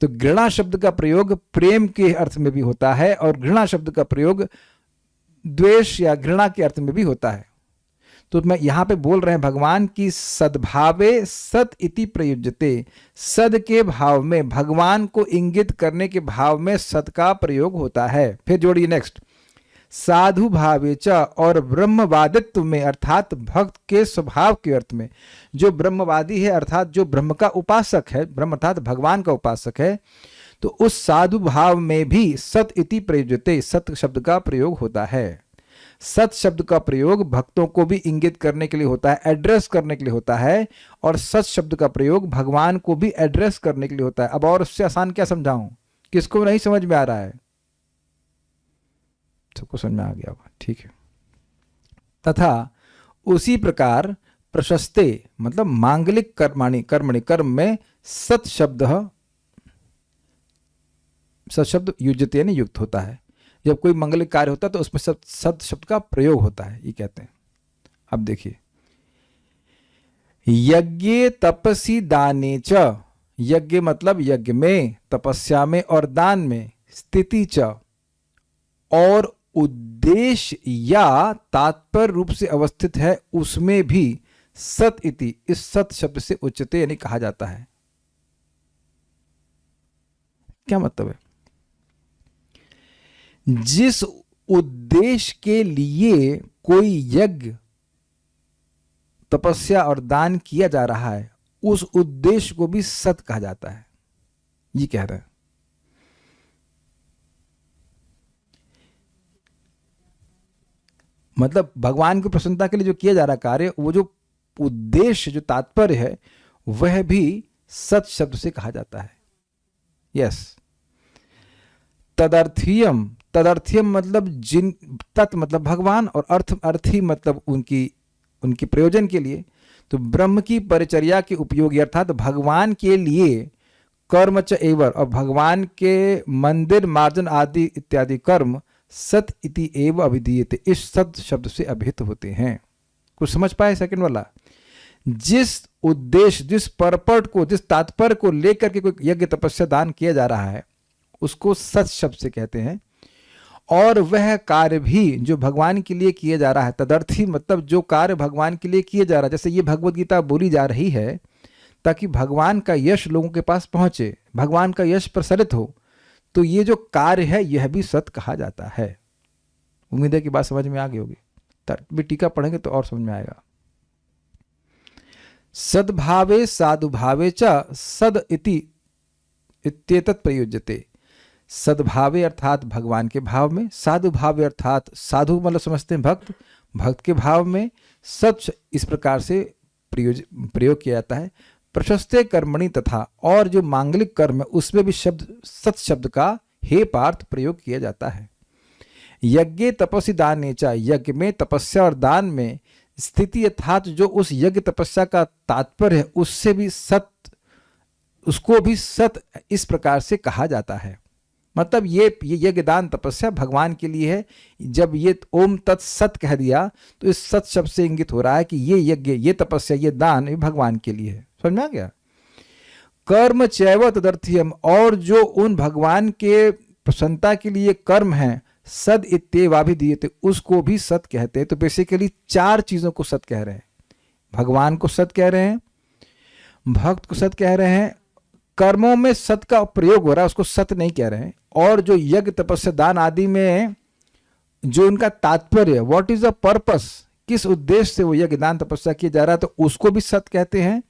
तो घृणा शब्द का प्रयोग प्रेम के अर्थ में भी होता है और घृणा शब्द का प्रयोग द्वेष या घृणा के अर्थ में भी होता है। तो मैं यहां पे बोल रहे हैं भगवान की सद्भावे सत इति प्रयुज्यते, सद के भाव में, भगवान को इंगित करने के भाव में सत का प्रयोग होता है। फिर जोड़िए नेक्स्ट, साधु भावे च, और ब्रह्मवादित्व में अर्थात भक्त के स्वभाव के अर्थ में, जो ब्रह्मवादी है अर्थात जो ब्रह्म का उपासक है, ब्रह्म अर्थात भगवान का उपासक है, तो उस साधु भाव में भी सत इति प्रयुज्यते, सत शब्द का प्रयोग होता है। सत शब्द का प्रयोग भक्तों को भी इंगित करने के लिए होता है, एड्रेस करने के लिए होता है, और सत शब्द का प्रयोग भगवान को भी एड्रेस करने के लिए होता है। अब और उससे आसान क्या समझाऊं, किसको नहीं समझ में आ रहा है? सबको समझ में आ गया होगा, ठीक है। तथा उसी प्रकार प्रशस्ते मतलब मांगलिक कर्माणि कर्मणि, कर्म में सत शब्द युज्यते यानी युक्त होता है। जब कोई मंगलिक कार्य होता है तो उसमें सत शब्द का प्रयोग होता है, ये कहते हैं। अब देखिए, यज्ञे तपसी दाने च, यज्ञ मतलब यज्ञ में, तपस्या में और दान में, स्थिति च और उद्देश्य या तात्पर्य रूप से अवस्थित है, उसमें भी सत इति इस सत शब्द से उच्चते यानी कहा जाता है। क्या मतलब है? जिस उद्देश्य के लिए कोई यज्ञ, तपस्या और दान किया जा रहा है, उस उद्देश्य को भी सत कहा जाता है, ये कह रहे हैं। मतलब भगवान की प्रसन्नता के लिए जो किया जा रहा कार्य, वो जो उद्देश्य, जो तात्पर्य है, वह भी सत शब्द से कहा जाता है। यस, तदर्थीयम, तदर्थीयम मतलब जिन, तत् मतलब भगवान और अर्थी मतलब उनकी प्रयोजन के लिए। तो ब्रह्म की परिचर्या के उपयोगी अर्थात भगवान के लिए कर्म च एवर, और भगवान के मंदिर मार्जन आदि इत्यादि कर्म सत इति एव अभिधीयते, इस सत शब्द से अभिहित होते हैं। कुछ समझ पाए सेकंड वाला? जिस उद्देश्य, जिस परपट को, जिस तात्पर्य को लेकर के कोई यज्ञ तपस्या दान किया जा रहा है, उसको सत शब्द से कहते हैं। और वह कार्य भी जो भगवान के लिए किया जा रहा है, तदर्थी मतलब जो कार्य भगवान के लिए किया जा रहा है, जैसे ये भगवद गीता बोली जा रही है ताकि भगवान का यश लोगों के पास पहुंचे, भगवान का यश प्रसारित हो, तो ये जो कार्य है यह भी सत कहा जाता है। उम्मीद है कि बात समझ में आ गई होगी। भी टीका पढ़ेंगे तो और समझ में आएगा। सद्भावे साधुभावे च सद इति इत्येतत् प्रयुज्यते, सद्भावे अर्थात भगवान के भाव में, साधु भावे अर्थात साधु मतलब समझते हैं भक्त, भक्त के भाव में सच इस प्रकार से प्रयोग किया जाता है। प्रशस्ते कर्मणि तथा, और जो मांगलिक कर्म है उसमें भी सत शब्द का हे पार्थ प्रयोग किया जाता है। यज्ञ तपस्या दाने च, यज्ञ में, तपस्या और दान में, स्थिति अर्थात जो उस यज्ञ तपस्या का तात्पर्य है उससे भी सत, उसको भी सत इस प्रकार से कहा जाता है। मतलब ये यज्ञ दान तपस्या भगवान के लिए है। जब ये ओम तत्सत कह दिया तो इस सत शब्द से इंगित हो रहा है कि ये यज्ञ, ये तपस्या, ये दान, ये भगवान के लिए है। समझ में आ गया? कर्म चैव तदर्थीयम, और जो उन भगवान के प्रसन्नता के लिए कर्म है, सद इत्येवाभिधीयते, उसको भी सत कहते हैं। तो बेसिकली चार चीजों को सत कह रहे हैं। भगवान को सत कह रहे हैं, भक्त को सत कह रहे हैं, कर्मों में सत का प्रयोग हो रहा है उसको सत नहीं कह रहे हैं, और जो यज्ञ तपस्या दान आदि में जो उनका तात्पर्य है, व्हाट इज द पर्पस, किस उद्देश्य से वो यज्ञ दान तपस्या किया जा रहा है, तो उसको भी सत कहते हैं।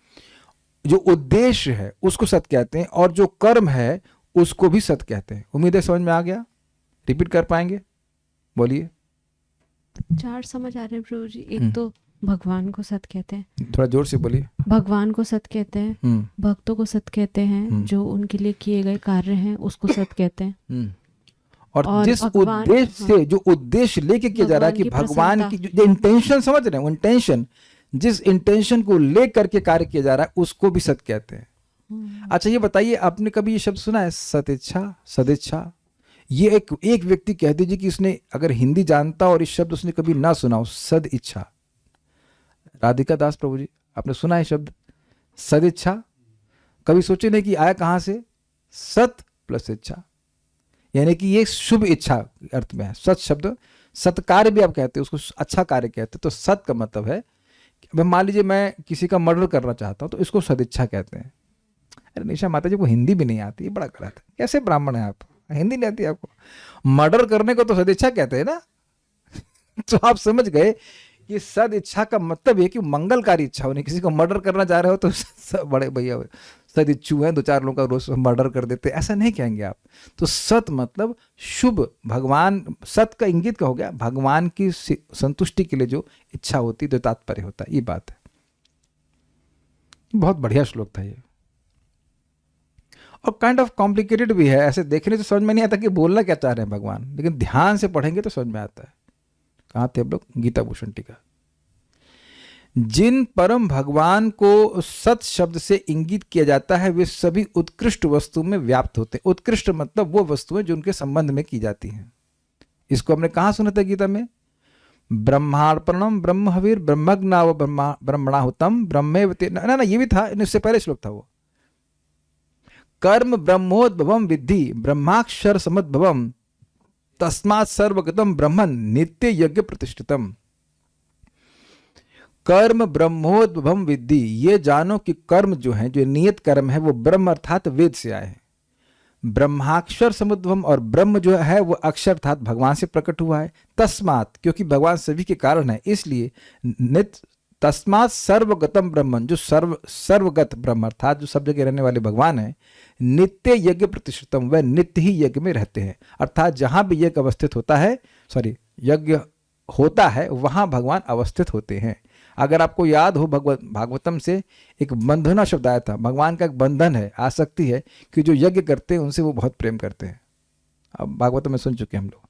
जो उद्देश्य है उसको सत कहते हैं, और जो कर्म है उसको भी सत कहते हैं। उम्मीद है समझ में आ गया। रिपीट कर पाएंगे? बोलिए। चार समझ आ रहे हैं प्रभु जी। एक तो भगवान को सत कहते हैं। थोड़ा जोर से बोलिए। भगवान को सत कहते हैं, भक्तों को सत कहते हैं, जो उनके लिए किए गए कार्य हैं उसको सत कहते हैं। और जिस उद्देश्य से, जो उद्देश्य लेके किया जा रहा है कि भगवान की जो इंटेंशन, समझ रहे हैं वो इंटेंशन, जिस इंटेंशन को ले करके कार्य किया जा रहा है उसको भी सत कहते हैं। अच्छा ये बताइए, आपने कभी ये शब्द सुना है सदिच्छा, सदिच्छा? ये एक व्यक्ति कह दीजिए कि उसने अगर हिंदी जानता और इस शब्द उसने कभी ना सुना हो, सद इच्छा। राधिका दास प्रभु जी, आपने सुना है शब्द सदिच्छा? कभी सोचे नहीं कि आया कहां से? सत प्लस इच्छा, यानी कि ये शुभ इच्छा अर्थ में है। सत शब्द, सत्कार्य भी आप कहते हैं उसको, अच्छा कार्य कहते हैं। तो सत का मतलब है, मान लीजिए मैं किसी का मर्डर करना चाहता हूं तो इसको सदिच्छा कहते हैं। अरे निशा माता जी को हिंदी भी नहीं आती, बड़ा गलत है। कैसे ब्राह्मण है आप, हिंदी नहीं आती आपको? मर्डर करने को तो सदिच्छा कहते हैं ना। तो आप समझ गए कि सद इच्छा का मतलब है कि मंगलकारी इच्छा होनी। किसी को मर्डर करना चाह रहे हो तो बड़े भैया सद इच्छू हैं, 2-4 लोगों का रोज मर्डर कर देते, ऐसा नहीं कहेंगे आप। तो सत मतलब शुभ, भगवान, सत का इंगित का हो गया भगवान की संतुष्टि के लिए जो इच्छा होती, जो तात्पर्य होता है, ये बात है। बहुत बढ़िया श्लोक था ये, और काइंड ऑफ कॉम्प्लिकेटेड भी है। ऐसे देखने से समझ में नहीं आता कि बोलना क्या चाह रहे हैं भगवान, लेकिन ध्यान से पढ़ेंगे तो समझ में आता है। कहाँ थे हम लोग? गीता भूषण टीका। जिन परम भगवान को सत शब्द से इंगित किया जाता है वे सभी उत्कृष्ट वस्तु में व्याप्त होते हैं। उत्कृष्ट मतलब वो वस्तुएं जो उनके संबंध में की जाती हैं। इसको हमने कहाँ सुना था गीता में? ब्रह्मार्पणम ब्रह्म हवीर ब्रह्मज्ञाव ब्रह्मणाहुतम ब्रह्मेवते, ना ये भी था, इससे पहले श्लोक था वो। कर्म ब्रह्मोद्भवम विद्धि ब्रह्माक्षर समद्भवम तस्मात् सर्वगतम ब्रह्मन नित्य यज्ञ प्रतिष्ठितम। कर्म ब्रह्मोद्भवम विद्धि, ये जानो कि कर्म जो है, जो नियत कर्म है, वो ब्रह्म अर्थात वेद से आए हैं। ब्रह्माक्षर समुद्भवम, और ब्रह्म जो है वो अक्षर अर्थात भगवान से प्रकट हुआ है। तस्मात्, क्योंकि भगवान सभी के कारण है, इसलिए नित्य, तस्मात् सर्वगतम ब्रह्मन, जो सर्वगत ब्रह्म अर्थात जो सब जगह रहने वाले भगवान है, नित्य यज्ञ प्रतिष्ठितम, वह नित्य ही यज्ञ में रहते हैं। अर्थात जहां भी यज्ञ अवस्थित होता है, यज्ञ होता है, वहां भगवान अवस्थित होते हैं। अगर आपको याद हो, भागवतम से एक बंधना शब्द आया था। भगवान का एक बंधन है, आसक्ति है कि जो यज्ञ करते हैं उनसे वो बहुत प्रेम करते हैं। अब भागवतम में सुन चुके हैं हम लोग।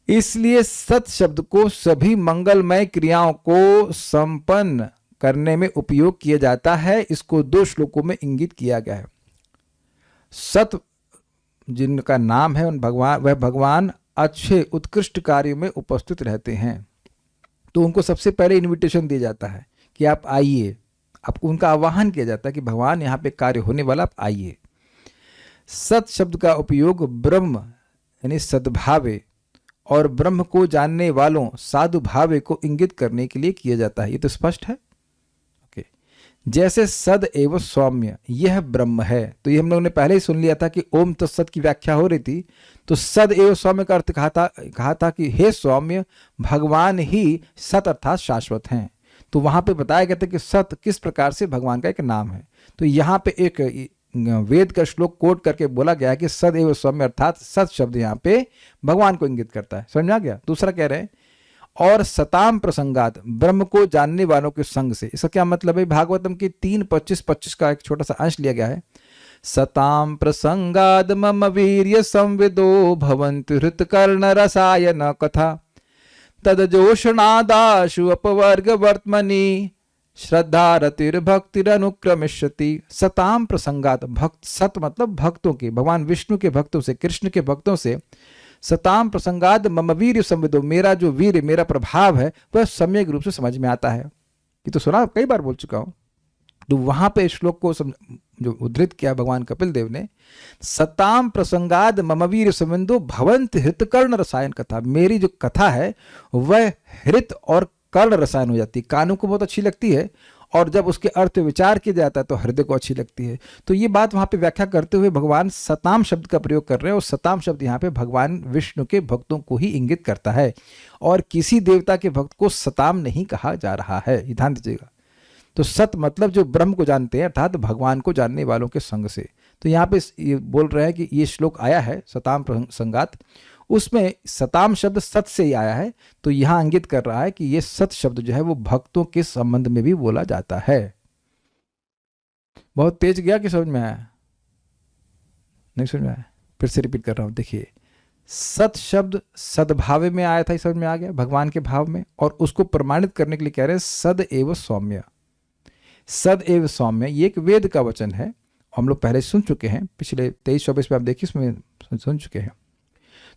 इसलिए सत शब्द को सभी मंगलमय क्रियाओं को संपन्न करने में उपयोग किया जाता है। इसको 2 श्लोकों में इंगित किया गया है। सत जिनका नाम है उन भगवान, वह भगवान अच्छे उत्कृष्ट कार्यों में उपस्थित रहते हैं। तो उनको सबसे पहले इनविटेशन दिया जाता है कि आप आइए, आपको उनका आह्वान किया जाता है कि भगवान यहाँ पे कार्य होने वाला, आप आइए। सत शब्द का उपयोग ब्रह्म यानी सद्भावे और ब्रह्म को जानने वालों साधु भावे को इंगित करने के लिए किया जाता है। ये तो स्पष्ट है। ओके, जैसे सद एवं सौम्य, यह ब्रह्म है। तो ये हम लोगों ने पहले ही सुन लिया था कि ओम तत्सत की व्याख्या हो रही थी। तो सद एवं सौम्य का अर्थ कहा था कि हे सौम्य, भगवान ही सत अर्थात शाश्वत हैं। तो वहां पे बताया गया था कि सत किस प्रकार से भगवान का एक नाम है। तो यहाँ पे एक वेद का श्लोक कोट करके बोला गया है कि सद एवं सौम्य अर्थात सत शब्द यहाँ पे भगवान को इंगित करता है। समझ आ गया? दूसरा कह रहे हैं और सताम प्रसंगात, ब्रह्म को जानने वालों के संग से। इसका क्या मतलब है? भागवतम के 3:25-25 का एक छोटा सा अंश लिया गया है। सताम प्रसंगाद मम वीर्य संविदो भवन्ति हृतकर्ण रसायन कथा तदजोषणादाशु अपवर्ग वर्तमनि श्रद्धा रतिर भक्तिरनुक्रमिष्यति। सताम प्रसंगात, भक्त, सत मतलब भक्तों के, भगवान विष्णु के भक्तों से, कृष्ण के भक्तों से। सताम प्रसंगाद मम वीर्य संविदो, मेरा जो वीर्य, मेरा प्रभाव है वह सम्यक रूप से समझ में आता है। ये तो सुना, कई बार बोल चुका हूं। तो वहां पे श्लोक को जो उद्धृत किया भगवान कपिल देव ने, सताम प्रसंगाद मम वीर्य संविदो भवन्ति हृतकर्ण रसायन कथा, मेरी जो कथा है वह हृत और कर्ण रसायन हो जाती है। कानों को बहुत अच्छी लगती है और जब उसके अर्थ विचार किया जाता है तो हृदय को अच्छी लगती है। तो ये बात वहां पे व्याख्या करते हुए भगवान सताम शब्द का प्रयोग कर रहे हैं, और सताम शब्द यहाँ पे भगवान विष्णु के भक्तों को ही इंगित करता है, और किसी देवता के भक्त को सताम नहीं कहा जा रहा है। ये ध्यान दीजिएगा। तो सत मतलब जो ब्रह्म को जानते हैं, अर्थात भगवान को जानने वालों के संग से। तो यहाँ पे ये बोल रहे हैं कि ये श्लोक आया है सताम प्रसंगात, उसमें सताम शब्द सत से ही आया है, तो यहां इंगित कर रहा है कि ये सत शब्द जो है वो भक्तों के संबंध में भी बोला जाता है। बहुत तेज गया कि समझ में आया? नहीं समझ में आया? फिर से रिपीट कर रहा हूं। देखिए, सत शब्द सद्भाव में आया था, समझ में आ गया, भगवान के भाव में, और उसको प्रमाणित करने के लिए कह रहे हैं सद एव सौम्य। सद एव सौम्य ये एक वेद का वचन है, हम लोग पहले सुन चुके हैं, पिछले 23-24 में आप देखिए इसमें सुन चुके हैं।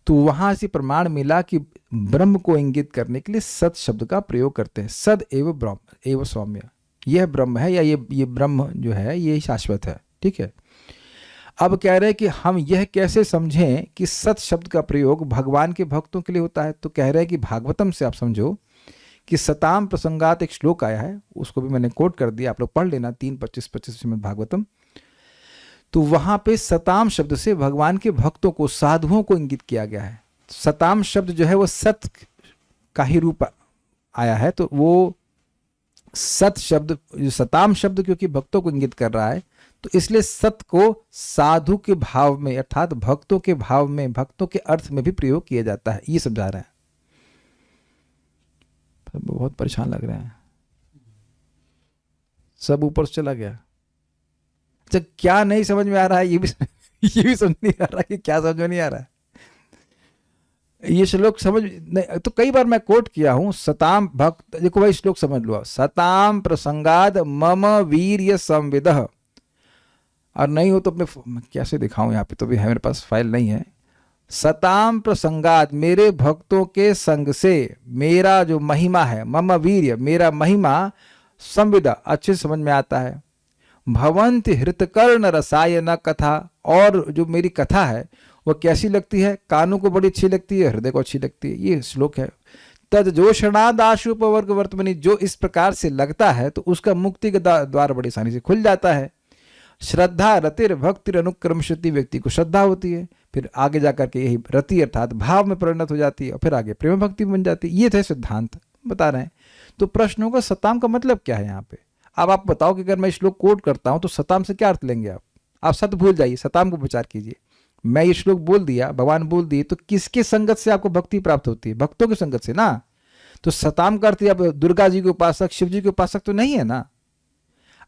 तो वहां से प्रमाण मिला कि ब्रह्म को इंगित करने के लिए सत शब्द का प्रयोग करते हैं। सद एव ब्रह्म एव सौम्य, यह ब्रह्म है या ये ब्रह्म जो है ये शाश्वत है। ठीक है, अब कह रहे हैं कि हम यह कैसे समझें कि सत शब्द का प्रयोग भगवान के भक्तों के लिए होता है। तो कह रहे हैं कि भागवतम से आप समझो कि सताम प्रसंगात एक श्लोक आया है, उसको भी मैंने कोट कर दिया, आप लोग पढ़ लेना, 3:25-25 श्रीमद् भागवतम। तो वहां पे सताम शब्द से भगवान के भक्तों को, साधुओं को इंगित किया गया है। सताम शब्द जो है वो सत का ही रूप आया है, तो वो सत शब्द, सताम शब्द क्योंकि भक्तों को इंगित कर रहा है, तो इसलिए सत को साधु के भाव में अर्थात भक्तों के भाव में, भक्तों के अर्थ में भी प्रयोग किया जाता है, ये समझा रहा है। बहुत परेशान लग रहे हैं, सब ऊपर से चला गया। अच्छा, क्या नहीं समझ में आ रहा है ये भी समझ नहीं आ रहा कि क्या समझ में नहीं आ रहा है। ये श्लोक समझ नहीं, तो कई बार मैं कोट किया हूं, सताम भक्त, देखो भाई श्लोक समझ लो, सताम प्रसंगाद मम वीर्य संविदः, और नहीं हो तो मैं कैसे दिखाऊं, यहाँ पे तो भी है मेरे पास फाइल नहीं है। सताम प्रसंगात, मेरे भक्तों के संग से मेरा जो महिमा है, मम वीर्य, मेरा महिमा, संविदा, अच्छे से समझ में आता है। भवंत हृतकर्ण रसायन कथा, और जो मेरी कथा है वो कैसी लगती है, कानों को बड़ी अच्छी लगती है, हृदय को अच्छी लगती है, ये श्लोक है। तद जोषणादाशुपवर्ग वर्तमनी, जो इस प्रकार से लगता है तो उसका मुक्ति का द्वार बड़ी आसानी से खुल जाता है। श्रद्धा रतिर भक्ति अनुक्रमशति, व्यक्ति को श्रद्धा होती है, फिर आगे जाकर के यही रति अर्थात भाव में परिणत हो जाती है, और फिर आगे प्रेम भक्ति बन जाती है। ये थे सिद्धांत बता रहे हैं। तो प्रश्न होगा सताम का मतलब क्या है यहाँ पे। अब आप बताओ कि अगर मैं श्लोक कोट करता हूं तो सताम से क्या अर्थ लेंगे आप सत भूल जाइए, सताम को विचार कीजिए। मैं ये श्लोक बोल दिया, भगवान बोल दिए, तो किसके संगत से आपको भक्ति प्राप्त होती है? भक्तों की संगत से ना। तो सताम का अर्थ अब दुर्गा जी के उपासक, शिव जी के उपासक तो नहीं है ना।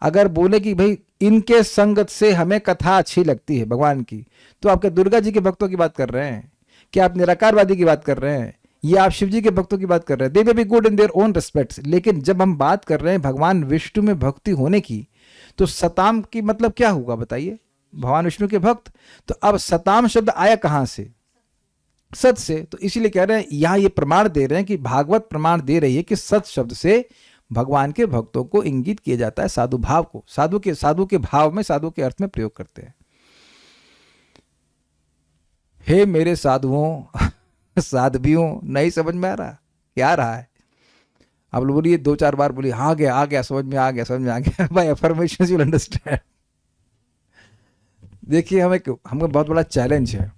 अगर बोले कि भाई इनके संगत से हमें कथा अच्छी लगती है भगवान की, तो आप क्या दुर्गा जी के भक्तों की बात कर रहे हैं? क्या आप निराकारवादी की बात कर रहे हैं? या आप शिव जी के भक्तों की बात कर रहे हैं? They may be good in their own respects, लेकिन जब हम बात कर रहे हैं भगवान विष्णु में भक्ति होने की, तो सताम की मतलब क्या होगा बताइए? भगवान विष्णु के भक्त। तो अब सताम शब्द आया कहां से? सत से। तो इसीलिए कह रहे हैं, यहां ये प्रमाण दे रहे हैं कि भागवत प्रमाण दे रही है कि सत शब्द से भगवान के भक्तों को इंगित किया जाता है, साधु भाव को, साधु के भाव में, साधु के अर्थ में प्रयोग करते हैं। हे मेरे साधुओं साध्वियों, नहीं समझ में आ रहा क्या रहा है? आप लोग बोलिए 2-4 बार बोलिए, हाँ आ गया समझ में आ गया भाई अफर्मेशन यू विल अंडरस्टैंड। देखिए हमको बहुत बड़ा चैलेंज है।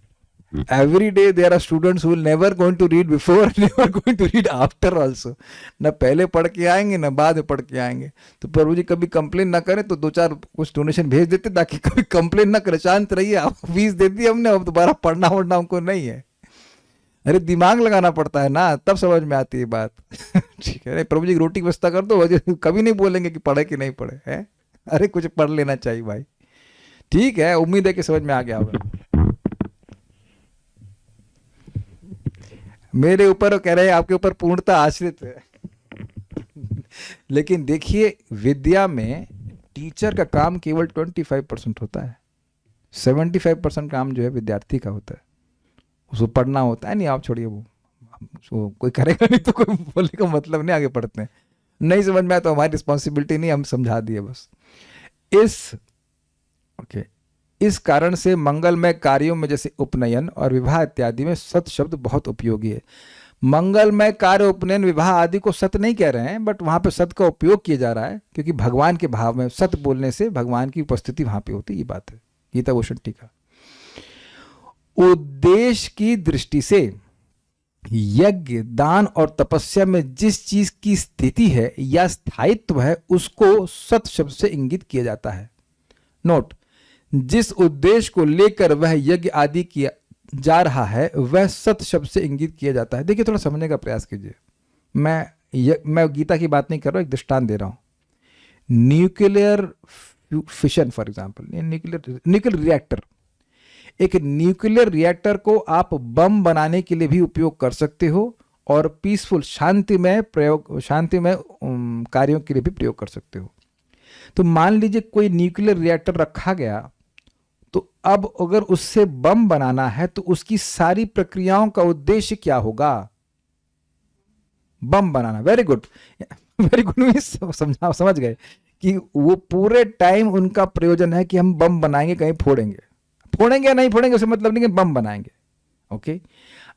Every day there are students who will never going to read before, never going to read after also. ना पहले पढ़ के आएंगे ना बाद में पढ़ के आएंगे। तो प्रभु जी कभी कंप्लेन ना करें तो 2-4 कुछ डोनेशन भेज देते ताकि कभी कंप्लेन ना करे, शांत रहिए। आप फीस दे दी हमने, अब दोबारा पढ़ना वढ़ना हमको नहीं है। अरे दिमाग लगाना पड़ता है ना, तब समझ में आती है बात। ठीक है, प्रभु जी की रोटी की व्यवस्था कर दो, कभी नहीं बोलेंगे कि पढ़े कि नहीं पढ़े है। अरे कुछ पढ़ लेना चाहिए भाई। ठीक है, उम्मीद है कि समझ में आ गया होगा। मेरे ऊपर कह रहे हैं आपके ऊपर पूर्णता आश्रित है। लेकिन देखिए विद्या में टीचर का काम केवल 25% होता है, 75% काम जो है विद्यार्थी का होता है। उसको पढ़ना होता है। नहीं आप छोड़िए, वो कोई करेगा नहीं तो कोई बोलने का मतलब नहीं, आगे पढ़ते हैं। नहीं समझ में आया तो हमारी रिस्पॉन्सिबिलिटी नहीं, हम समझा दिए बस। इस कारण से मंगलमय कार्यों में जैसे उपनयन और विवाह इत्यादि में सत शब्द बहुत उपयोगी है। मंगलमय कार्य, उपनयन, विवाह आदि को सत नहीं कह रहे हैं, बट वहां पे सत का उपयोग किया जा रहा है क्योंकि भगवान के भाव में सत बोलने से भगवान की उपस्थिति वहां पे होती है। ये बात है गीता भूषण टीका। उद्देश्य की दृष्टि से यज्ञ, दान और तपस्या में जिस चीज की स्थिति है या स्थायित्व है उसको सत शब्द से इंगित किया जाता है। नोट, जिस उद्देश्य को लेकर वह यज्ञ आदि जा रहा है वह सत शब्द से इंगित किया जाता है। देखिए, थोड़ा समझने का प्रयास कीजिए। मैं गीता की बात नहीं कर रहा हूँ, एक दृष्टांत दे रहा हूँ। Nuclear fission for example, nuclear reactor, एक न्यूक्लियर रिएक्टर को आप बम बनाने के लिए भी उपयोग कर सकते हो और पीसफुल शांतिमय कार्यों के लिए भी प्रयोग कर सकते हो। तो मान लीजिए कोई न्यूक्लियर रिएक्टर रखा गया, तो अब अगर उससे बम बनाना है तो उसकी सारी प्रक्रियाओं का उद्देश्य क्या होगा? बम बनाना। Very good, very good. समझ गए कि वो पूरे टाइम उनका प्रयोजन है कि हम बम बनाएंगे, कहीं फोड़ेंगे या नहीं फोड़ेंगे उससे मतलब नहीं, कि बम बनाएंगे। ओके,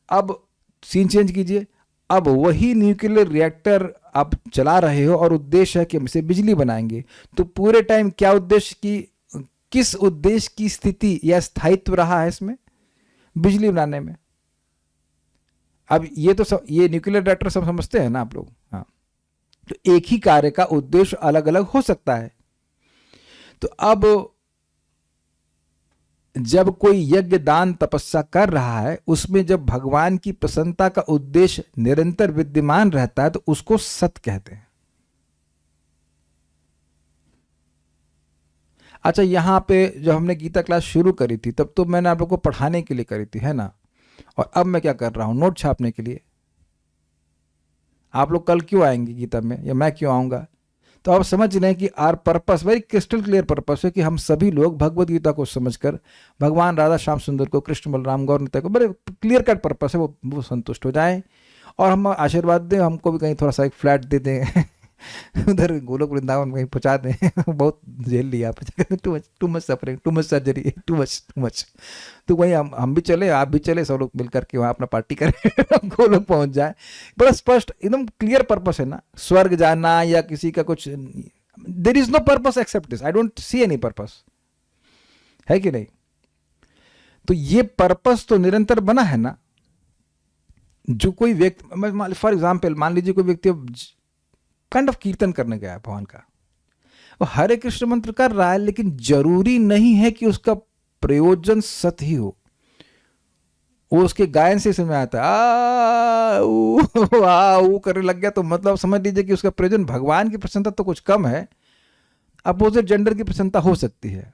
अब सीन चेंज कीजिए। अब वही न्यूक्लियर रिएक्टर आप चला रहे हो और उद्देश्य है कि हम इसे बिजली बनाएंगे, तो पूरे टाइम क्या उद्देश्य की, किस उद्देश्य की स्थिति या स्थायित्व रहा है इसमें? बिजली बनाने में। अब ये तो ये न्यूक्लियर रिएक्टर सब समझते हैं ना आप लोग? हाँ, तो एक ही कार्य का उद्देश्य अलग अलग हो सकता है। तो अब जब कोई यज्ञ दान तपस्या कर रहा है, उसमें जब भगवान की प्रसन्नता का उद्देश्य निरंतर विद्यमान रहता है तो उसको सत कहते हैं। अच्छा, यहां पे जब हमने गीता क्लास शुरू करी थी तब तो मैंने आप लोग को पढ़ाने के लिए करी थी, है ना? और अब मैं क्या कर रहा हूं? नोट छापने के लिए। आप लोग कल क्यों आएंगे गीता में, या मैं क्यों आऊंगा? तो आप समझ रहे हैं कि our purpose, very crystal clear purpose है कि हम सभी लोग भगवत गीता को समझकर भगवान राधा श्याम सुंदर को, कृष्ण बलराम गौर नित्य को, बड़े क्लियर कट पर्पस है, वो संतुष्ट हो जाएं और हम आशीर्वाद दें, हमको भी कहीं थोड़ा सा एक फ्लैट दे दें उधर गोलोक वृंदावन में कहीं पहुंचा दें बहुत झेल लिया आप, too much suffering, too much surgery, too much. तो वहीं हम भी चले, आप भी चले, सब लोग मिलकर के वहाँ अपना पार्टी करें गोलोक पहुंच जाए। बड़ा स्पष्ट एकदम क्लियर पर्पस है ना, स्वर्ग जाना या किसी का कुछ, there is no purpose except this, I don't see any purpose, है कि नहीं? तो ये पर्पस तो निरंतर बना है ना। जो कोई व्यक्ति, फॉर एग्जाम्पल मान लीजिए कोई व्यक्ति काइंड ऑफ कीर्तन करने गया है भगवान का, वो हरे कृष्ण मंत्र कर रहा है, लेकिन जरूरी नहीं है कि उसका प्रयोजन सत ही हो। वो उसके गायन से समझ आता है, ऊ करने लग गया, तो मतलब समझ लीजिए कि उसका प्रयोजन भगवान की प्रसन्नता तो कुछ कम है, अपोजिट जेंडर की प्रसन्नता हो सकती है।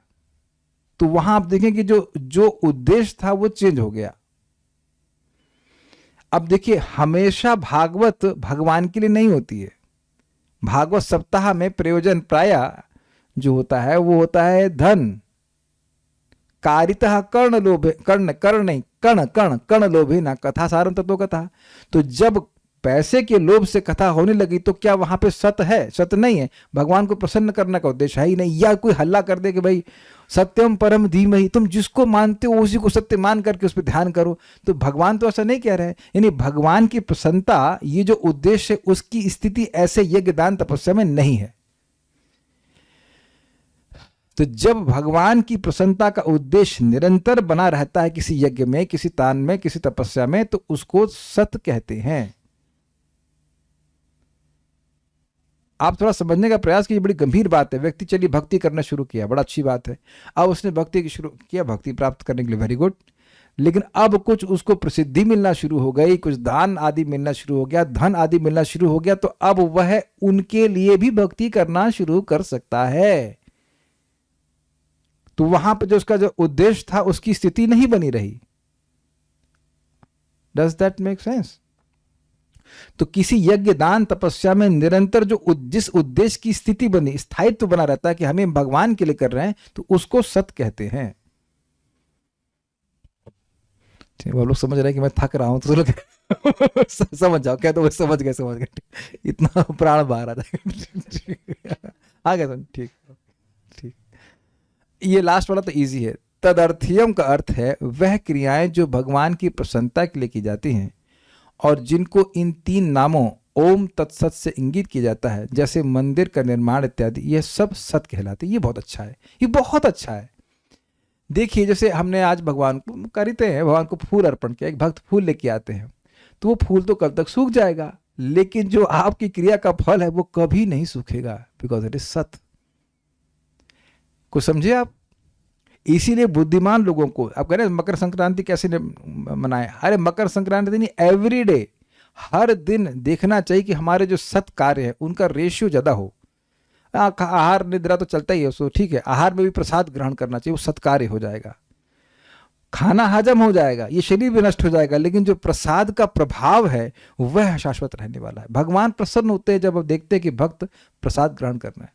तो वहां आप देखें कि जो उद्देश्य था वो चेंज हो गया। अब देखिए, हमेशा भागवत भगवान के लिए नहीं होती है। भागवत सप्ताह में प्रयोजन प्राय जो होता है वो होता है धन, कारितः कर्ण लोभे, कर्ण लोभे ना कथा सारं तत्व कथा। तो जब पैसे के लोभ से कथा होने लगी तो क्या वहां पे सत है? सत नहीं है। भगवान को प्रसन्न करने का उद्देश्य है ही नहीं। या कोई हल्ला कर दे कि भाई सत्यम परम धीमहि, तुम जिसको मानते हो उसी को सत्य मान करके उस पर ध्यान करो, तो भगवान तो ऐसा नहीं कह रहे हैं। यानी भगवान की प्रसन्नता, ये जो उद्देश्य है, उसकी स्थिति ऐसे यज्ञ दान तपस्या में नहीं है। तो जब भगवान की प्रसन्नता का उद्देश्य निरंतर बना रहता है किसी यज्ञ में, किसी दान में, किसी तपस्या में, तो उसको सत कहते हैं। आप थोड़ा समझने का प्रयास कीजिए, बड़ी गंभीर बात है। व्यक्ति चलिए भक्ति करना शुरू किया, बड़ा अच्छी बात है। अब उसने भक्ति की शुरू किया, भक्ति प्राप्त करने के लिए वेरी गुड, लेकिन अब कुछ उसको प्रसिद्धि मिलना शुरू हो गई, कुछ दान आदि मिलना शुरू हो गया, धन आदि मिलना शुरू हो गया, तो अब वह उनके लिए भी भक्ति करना शुरू कर सकता है। तो वहां पर जो उसका जो उद्देश्य था उसकी स्थिति नहीं बनी रही। Does that make sense? तो किसी यज्ञ दान तपस्या में निरंतर जो जिस उद्देश्य की स्थिति बनी, स्थायित्व बना रहता है कि हमें भगवान के लिए कर रहे हैं, तो उसको सत कहते हैं। वो लोग समझ रहे हैं कि मैं थक रहा हूं, तो लोग समझ जाओ, क्या तो वो समझ गए इतना प्राण बाहर आ जाएगा। आ गया समझ? ठीक। ये लास्ट वाला तो इजी है। तदर्थीयम का अर्थ है वह क्रियाएं जो भगवान की प्रसन्नता के लिए की जाती हैं और जिनको इन 3 नामों ओम तत्सत से इंगित किया जाता है, जैसे मंदिर का निर्माण इत्यादि, ये सब सत कहलाते हैं। ये बहुत अच्छा है, ये बहुत अच्छा है। देखिए, जैसे हमने आज भगवान को करते हैं, भगवान को फूल अर्पण किया, एक भक्त फूल लेके आते हैं, तो वो फूल तो कल तक सूख जाएगा, लेकिन जो आपकी क्रिया का फल है वो कभी नहीं सूखेगा, बिकॉज इट इज सत। कुछ समझे आप? इसीलिए बुद्धिमान लोगों को, आप कह रहे हैं मकर संक्रांति कैसे मनाएं, अरे मकर संक्रांति नहीं, एवरी डे, हर दिन देखना चाहिए कि हमारे जो सत कार्य है उनका रेशियो ज़्यादा हो। आहार निद्रा तो चलता ही है, सो ठीक है, आहार में भी प्रसाद ग्रहण करना चाहिए, वो सत्कार्य हो जाएगा, खाना हजम हो जाएगा, ये शरीर भी नष्ट हो जाएगा, लेकिन जो प्रसाद का प्रभाव है वह शाश्वत रहने वाला है। भगवान प्रसन्न होते हैं जब अब देखते हैं कि भक्त प्रसाद ग्रहण करना है।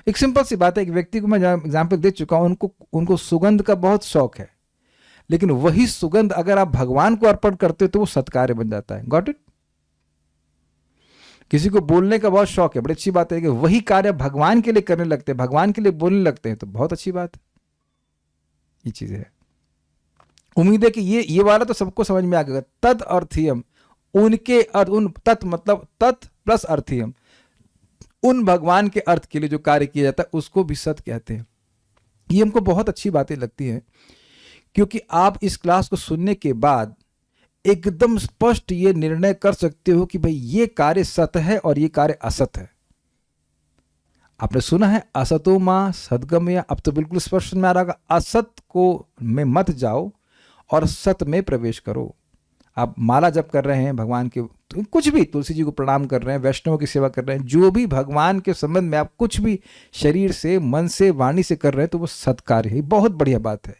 एक सिंपल सी बात है, एक व्यक्ति को मैं एग्जाम्पल दे चुका हूं, उनको सुगंध का बहुत शौक है, लेकिन वही सुगंध अगर आप भगवान को अर्पण करते हो तो वो सत्कार्य बन जाता है। Got it? किसी को बोलने का बहुत शौक है, बड़ी अच्छी बात है कि वही कार्य भगवान के लिए करने लगते हैं, भगवान के लिए बोलने लगते हैं, तो बहुत अच्छी बात है। ये चीज है। उम्मीद है कि ये वाला तो सबको समझ में आ गया। तत् अर्थीयम, उनके अर्थ, उन तत् मतलब तत् प्लस अर्थीयम, उन भगवान के अर्थ के लिए जो कार्य किया जाता है उसको भी सत कहते हैं। ये हमको बहुत अच्छी बातें लगती हैं, क्योंकि आप इस क्लास को सुनने के बाद एकदम स्पष्ट ये निर्णय कर सकते हो कि भाई ये कार्य सत है और ये कार्य असत है। आपने सुना है असतो मां सदगमया, अब तो बिल्कुल स्पष्ट में आ रहा होगा, असत को में मत जाओ और सत में प्रवेश करो। आप माला जप कर रहे हैं भगवान के, तो कुछ भी, तुलसी जी को प्रणाम कर रहे हैं, वैष्णवों की सेवा कर रहे हैं, जो भी भगवान के संबंध में आप कुछ भी शरीर से, मन से, वाणी से कर रहे हैं, तो वो सत्कार्य है। बहुत बढ़िया बात है।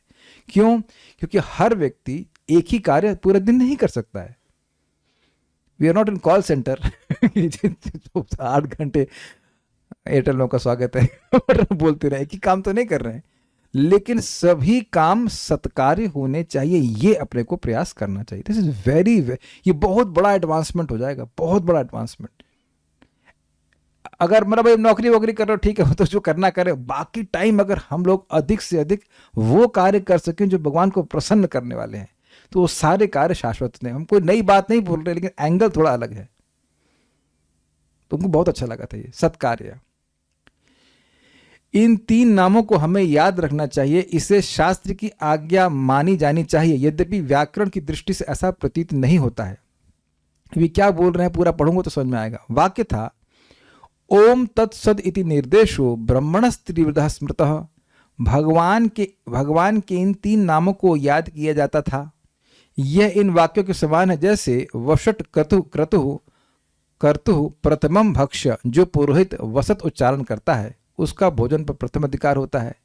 क्यों? क्योंकि हर व्यक्ति एक ही कार्य पूरे दिन नहीं कर सकता है। We are not in call centre 8 घंटे एयरटेल लोगों का स्वागत है बोलते रहे, एक ही काम तो नहीं कर रहे हैं, लेकिन सभी काम सत्कार्य होने चाहिए, ये अपने को प्रयास करना चाहिए। दिस इज वेरी, ये बहुत बड़ा एडवांसमेंट हो जाएगा, बहुत बड़ा एडवांसमेंट। अगर मतलब भाई नौकरी वोकरी कर रहे हो, ठीक है, तो जो करना करे, बाकी टाइम अगर हम लोग अधिक से अधिक वो कार्य कर सकें जो भगवान को प्रसन्न करने वाले हैं, तो वो सारे कार्य शाश्वत नहीं। हम कोई नई बात नहीं बोल रहे, लेकिन एंगल थोड़ा अलग है। तुमको बहुत अच्छा लगा था ये सत्कार्य। इन 3 नामों को हमें याद रखना चाहिए, इसे शास्त्र की आज्ञा मानी जानी चाहिए, यद्यपि व्याकरण की दृष्टि से ऐसा प्रतीत नहीं होता है। अभी क्या बोल रहे हैं पूरा पढ़ूंगा तो समझ में आएगा। वाक्य था, ओम तत्सद इति निर्देशो ब्रह्मणस्त्रिविधः स्मृतः। भगवान के इन 3 नामों को याद किया जाता था। यह इन वाक्यों के समान है जैसे वषट कर्तु प्रथमम भक्ष्य, जो पुरोहित वसत उच्चारण करता है उसका भोजन पर प्रथम अधिकार होता है।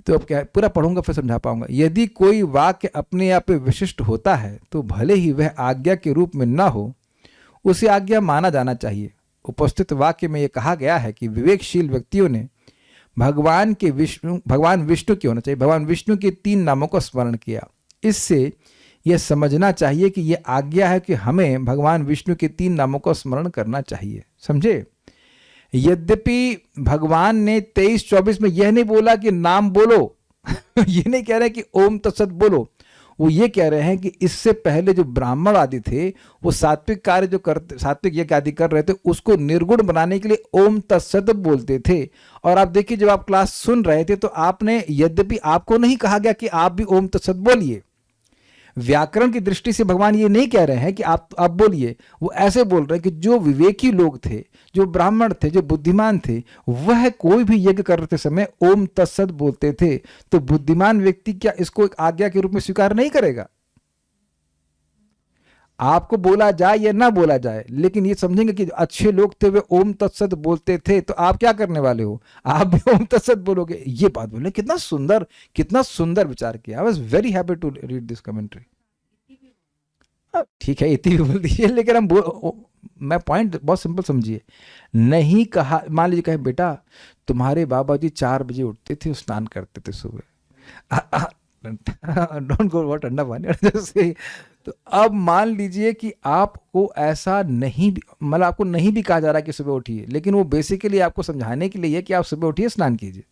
तो अब क्या, पूरा पढ़ूंगा फिर समझा पाऊंगा। यदि कोई वाक्य अपने आप में विशिष्ट होता है तो भले ही वह आज्ञा के रूप में न हो, उसे आज्ञा माना जाना चाहिए। उपस्थित वाक्य में यह कहा गया है कि विवेकशील व्यक्तियों ने भगवान विष्णु की होना चाहिए, भगवान विष्णु के 3 नामों का स्मरण किया। इससे यह समझना चाहिए कि यह आज्ञा है कि हमें भगवान विष्णु के 3 नामों का स्मरण करना चाहिए। समझे? यद्यपि भगवान ने 23-24 में यह नहीं बोला कि नाम बोलो ये नहीं कह रहे कि ओम तत्सत बोलो, वो ये कह रहे हैं कि इससे पहले जो ब्राह्मण आदि थे वो सात्विक कार्य जो करते, सात्विक यज्ञ आदि कर रहे थे, उसको निर्गुण बनाने के लिए ओम तत्सत बोलते थे। और आप देखिए, जब आप क्लास सुन रहे थे तो आपने, यद्यपि आपको नहीं कहा गया कि आप भी ओम तत्सत बोलिए, व्याकरण की दृष्टि से भगवान ये नहीं कह रहे हैं कि आप बोलिए, वो ऐसे बोल रहे हैं कि जो विवेकी लोग थे, जो ब्राह्मण थे, जो बुद्धिमान थे, वह कोई भी यज्ञ करते समय ओम तत्सत बोलते थे। तो बुद्धिमान व्यक्ति क्या इसको एक आज्ञा के रूप में स्वीकार नहीं करेगा? आपको बोला जाए या ना बोला जाए, लेकिन ये समझेंगे कि अच्छे लोग थे वे ओम तत्सत बोलते थे, तो आप क्या करने वाले हो? आप भी ओम तत्सत बोलोगे। ये बात बोले, कितना सुंदर विचार किया। I was very happy to read this commentary. ठीक है, इतनी भी बोल दीजिए, लेकिन मैं पॉइंट बहुत सिंपल समझिए। नहीं कहा, मान लीजिए कहे बेटा तुम्हारे बाबा जी 4 बजे उठते थे, स्नान करते थे सुबह, डोंट गो वाट ठंडा पानी। तो अब मान लीजिए कि आपको ऐसा नहीं, मतलब आपको नहीं भी कहा जा रहा कि सुबह उठिए, लेकिन वो बेसिकली आपको समझाने के लिए है कि आप सुबह उठिए, स्नान कीजिए।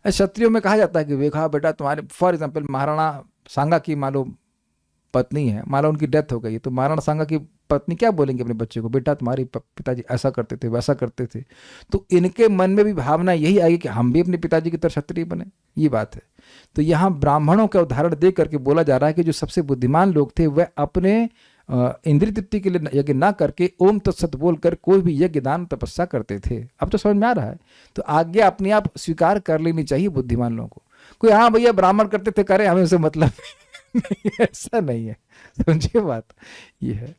क्षत्रियों में कहा जाता है कि देखा बेटा तुम्हारे, फॉर एग्जाम्पल महाराणा सांगा की मालूम पत्नी है, मान लो उनकी डेथ हो गई, तो महाराणा सांगा की पत्नी क्या बोलेंगे अपने बच्चे को, बेटा तुम्हारे पिताजी ऐसा करते थे, वैसा करते थे। तो इनके मन में भी भावना यही आई कि हम भी अपने पिताजी की तरह क्षत्रिय बने। ये बात है। तो यहाँ ब्राह्मणों का उदाहरण दे करके बोला जा रहा है कि जो सबसे बुद्धिमान लोग थे वह अपने इंद्रिय तृप्ति के लिए यज्ञ ना करके ओम तत्सत बोलकर कोई भी यज्ञ दान तपस्या करते थे। अब तो समझ में आ रहा है। तो आज्ञा अपने आप स्वीकार कर लेनी चाहिए बुद्धिमान लोगों को। कोई हाँ भैया ब्राह्मण करते थे करे, हमें उसे मतलब नहीं, ऐसा नहीं है। समझिए बात ये है।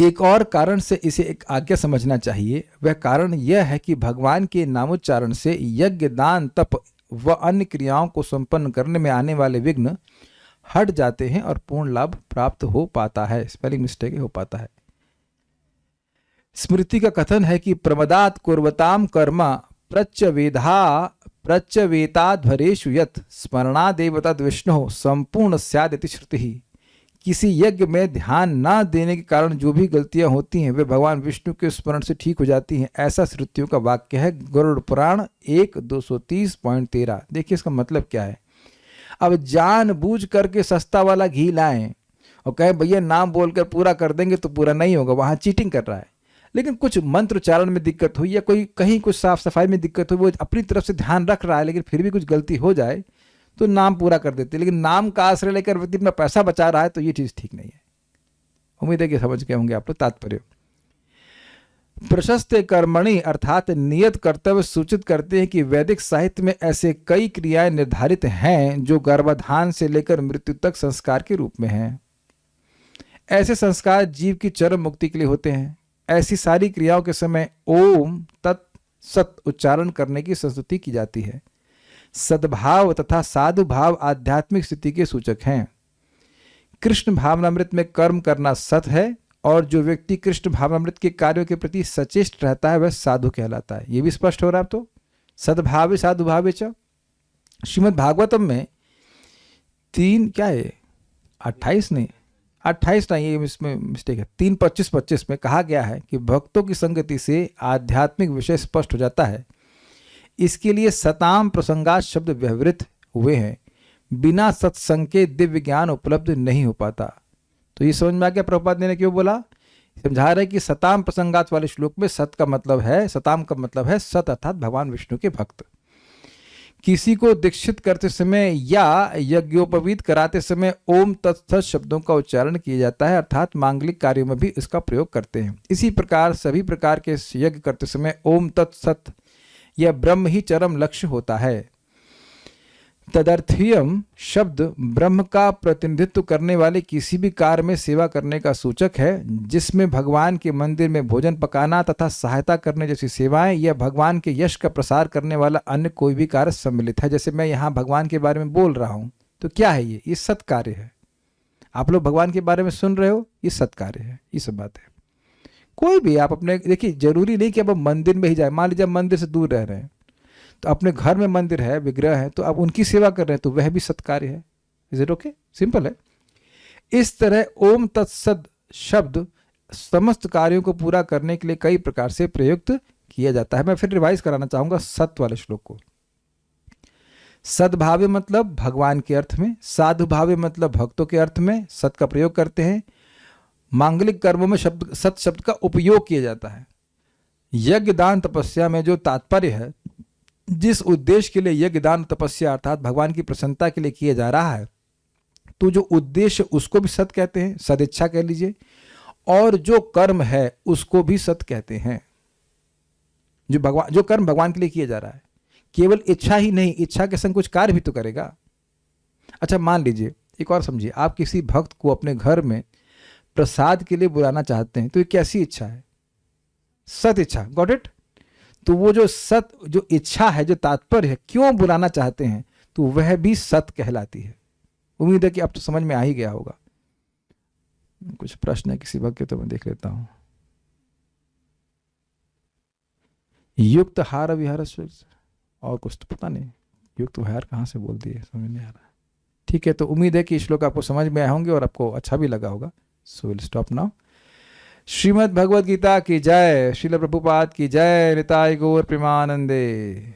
एक और कारण से इसे एक आज्ञा समझना चाहिए। वह कारण यह है कि भगवान के नामोच्चारण से यज्ञ दान तप व अन्य क्रियाओं को संपन्न करने में आने वाले विघ्न हट जाते हैं और पूर्ण लाभ प्राप्त हो पाता है। स्पेलिंग मिस्टेक हो पाता है। स्मृति का कथन है कि प्रमदात कुर्वताम कर्म प्रत्यवेताध्वरेषु यत् स्मरणादेव तद् विष्णु संपूर्ण स्यादिति श्रुति। किसी यज्ञ में ध्यान न देने के कारण जो भी गलतियां होती हैं वे भगवान विष्णु के स्मरण से ठीक हो जाती हैं, ऐसा श्रुतियों का वाक्य है। गरुड़ पुराण 1:230.13। देखिए इसका मतलब क्या है। अब जानबूझ करके सस्ता वाला घी लाएं और कहें भैया नाम बोलकर पूरा कर देंगे तो पूरा नहीं होगा, वहां चीटिंग कर रहा है। लेकिन कुछ मंत्र उच्चारण में दिक्कत हुई या कोई कहीं कुछ साफ सफाई में दिक्कत हुई, वो अपनी तरफ से ध्यान रख रहा है लेकिन फिर भी कुछ गलती हो जाए तो नाम पूरा कर देते। लेकिन नाम का आश्रय लेकर व्यक्ति अपना पैसा बचा रहा है तो ये चीज ठीक नहीं है। उम्मीद है कि समझ गए होंगे आप लोग तात्पर्य। प्रशस्त कर्मणि अर्थात नियत कर्तव्य सूचित करते हैं कि वैदिक साहित्य में ऐसे कई क्रियाएं निर्धारित हैं जो गर्भाधान से लेकर मृत्यु तक संस्कार के रूप में हैं। ऐसे संस्कार जीव की चरम मुक्ति के लिए होते हैं। ऐसी सारी क्रियाओं के समय ओम तत् सत उच्चारण करने की संस्तुति की जाती है। सद्भाव तथा साधु भाव आध्यात्मिक स्थिति के सूचक हैं। कृष्ण भावनामृत में कर्म करना सत है और जो व्यक्ति कृष्ण भावनामृत के कार्यों के प्रति सचेष्ट रहता है वह साधु कहलाता है। यह भी स्पष्ट हो रहा है। अब तो सद्भावे साधु भावे च। श्रीमद् भागवतम में 28 नहीं, ये इसमें मिस्टेक है, 3:25 में कहा गया है कि भक्तों की संगति से आध्यात्मिक विषय स्पष्ट हो जाता है। इसके लिए सताम प्रसंगात शब्द व्यवहृत हुए हैं। बिना सत्संग के दिव्य ज्ञान उपलब्ध नहीं हो पाता। तो ये समझ में आ गया प्रभुपाद ने क्यों बोला। समझा रहे कि सताम प्रसंगात वाले श्लोक में सत का मतलब है, सताम का मतलब है सत अर्थात भगवान विष्णु के भक्त। किसी को दीक्षित करते समय या यज्ञोपवीत कराते समय ओम तत्सत शब्दों का उच्चारण किया जाता है, अर्थात मांगलिक कार्यों में भी इसका प्रयोग करते हैं। इसी प्रकार सभी प्रकार के यज्ञ करते समय ओम तत्सत यह ब्रह्म ही चरम लक्ष्य होता है। तदर्थीयम शब्द ब्रह्म का प्रतिनिधित्व करने वाले किसी भी कार्य में सेवा करने का सूचक है, जिसमें भगवान के मंदिर में भोजन पकाना तथा सहायता करने जैसी सेवाएं या भगवान के यश का प्रसार करने वाला अन्य कोई भी कार्य सम्मिलित है। जैसे मैं यहाँ भगवान के बारे में बोल रहा हूँ तो क्या है ये सत्कार्य है। आप लोग भगवान के बारे में सुन रहे हो, ये सत्कार्य है। ये सब बात है। कोई भी आप अपने देखिए, जरूरी नहीं कि अब मंदिर में ही जाए। मान लीजिए मंदिर से दूर रह रहे हैं तो अपने घर में मंदिर है, विग्रह है, तो आप उनकी सेवा कर रहे हैं तो वह भी सत्कार्य है। Is it okay? सिंपल है। इस तरह ओम तत्सद शब्द समस्त कार्यों को पूरा करने के लिए कई प्रकार से प्रयुक्त किया जाता है। मैं फिर रिवाइज कराना चाहूंगा सत वाले श्लोक को। सद्भावे मतलब भगवान के अर्थ में, साधु भावे मतलब भक्तों के अर्थ में सत का प्रयोग करते हैं। मांगलिक कर्मों में सत शब्द का उपयोग किया जाता है। यज्ञ दान तपस्या में जो तात्पर्य है, जिस उद्देश्य के लिए यज्ञ दान तपस्या अर्थात भगवान की प्रसन्नता के लिए किया जा रहा है, तो जो उद्देश्य उसको भी सत कहते हैं, सदिच्छा कह लीजिए। और जो कर्म है उसको भी सत कहते हैं। जो कर्म भगवान के लिए किया जा रहा है, केवल इच्छा ही नहीं, इच्छा के संग कुछ कार्य भी तो करेगा। अच्छा मान लीजिए, एक और समझिए, आप किसी भक्त को अपने घर में प्रसाद के लिए बुलाना चाहते हैं तो ये कैसी इच्छा है? सत इच्छा। Got it? तो वो जो इच्छा है, जो तात्पर्य है, क्यों बुलाना चाहते हैं, तो वह भी सत कहलाती है। उम्मीद है कि अब तो समझ में आ ही गया होगा। कुछ प्रश्न है किसी भक्त के तो मैं देख लेता हूं। युक्त हार विहार और कुछ तो पता नहीं, युक्त विहार कहां से बोल दिए, समझ नहीं आ रहा। ठीक है, तो उम्मीद है कि श्लोक आपको समझ में आए होंगे और आपको अच्छा भी लगा होगा। So will stop now. Shrimad Bhagavad Gita की जय। श्रील प्रभुपाद की जय। निताय गौर प्रेमानंदे।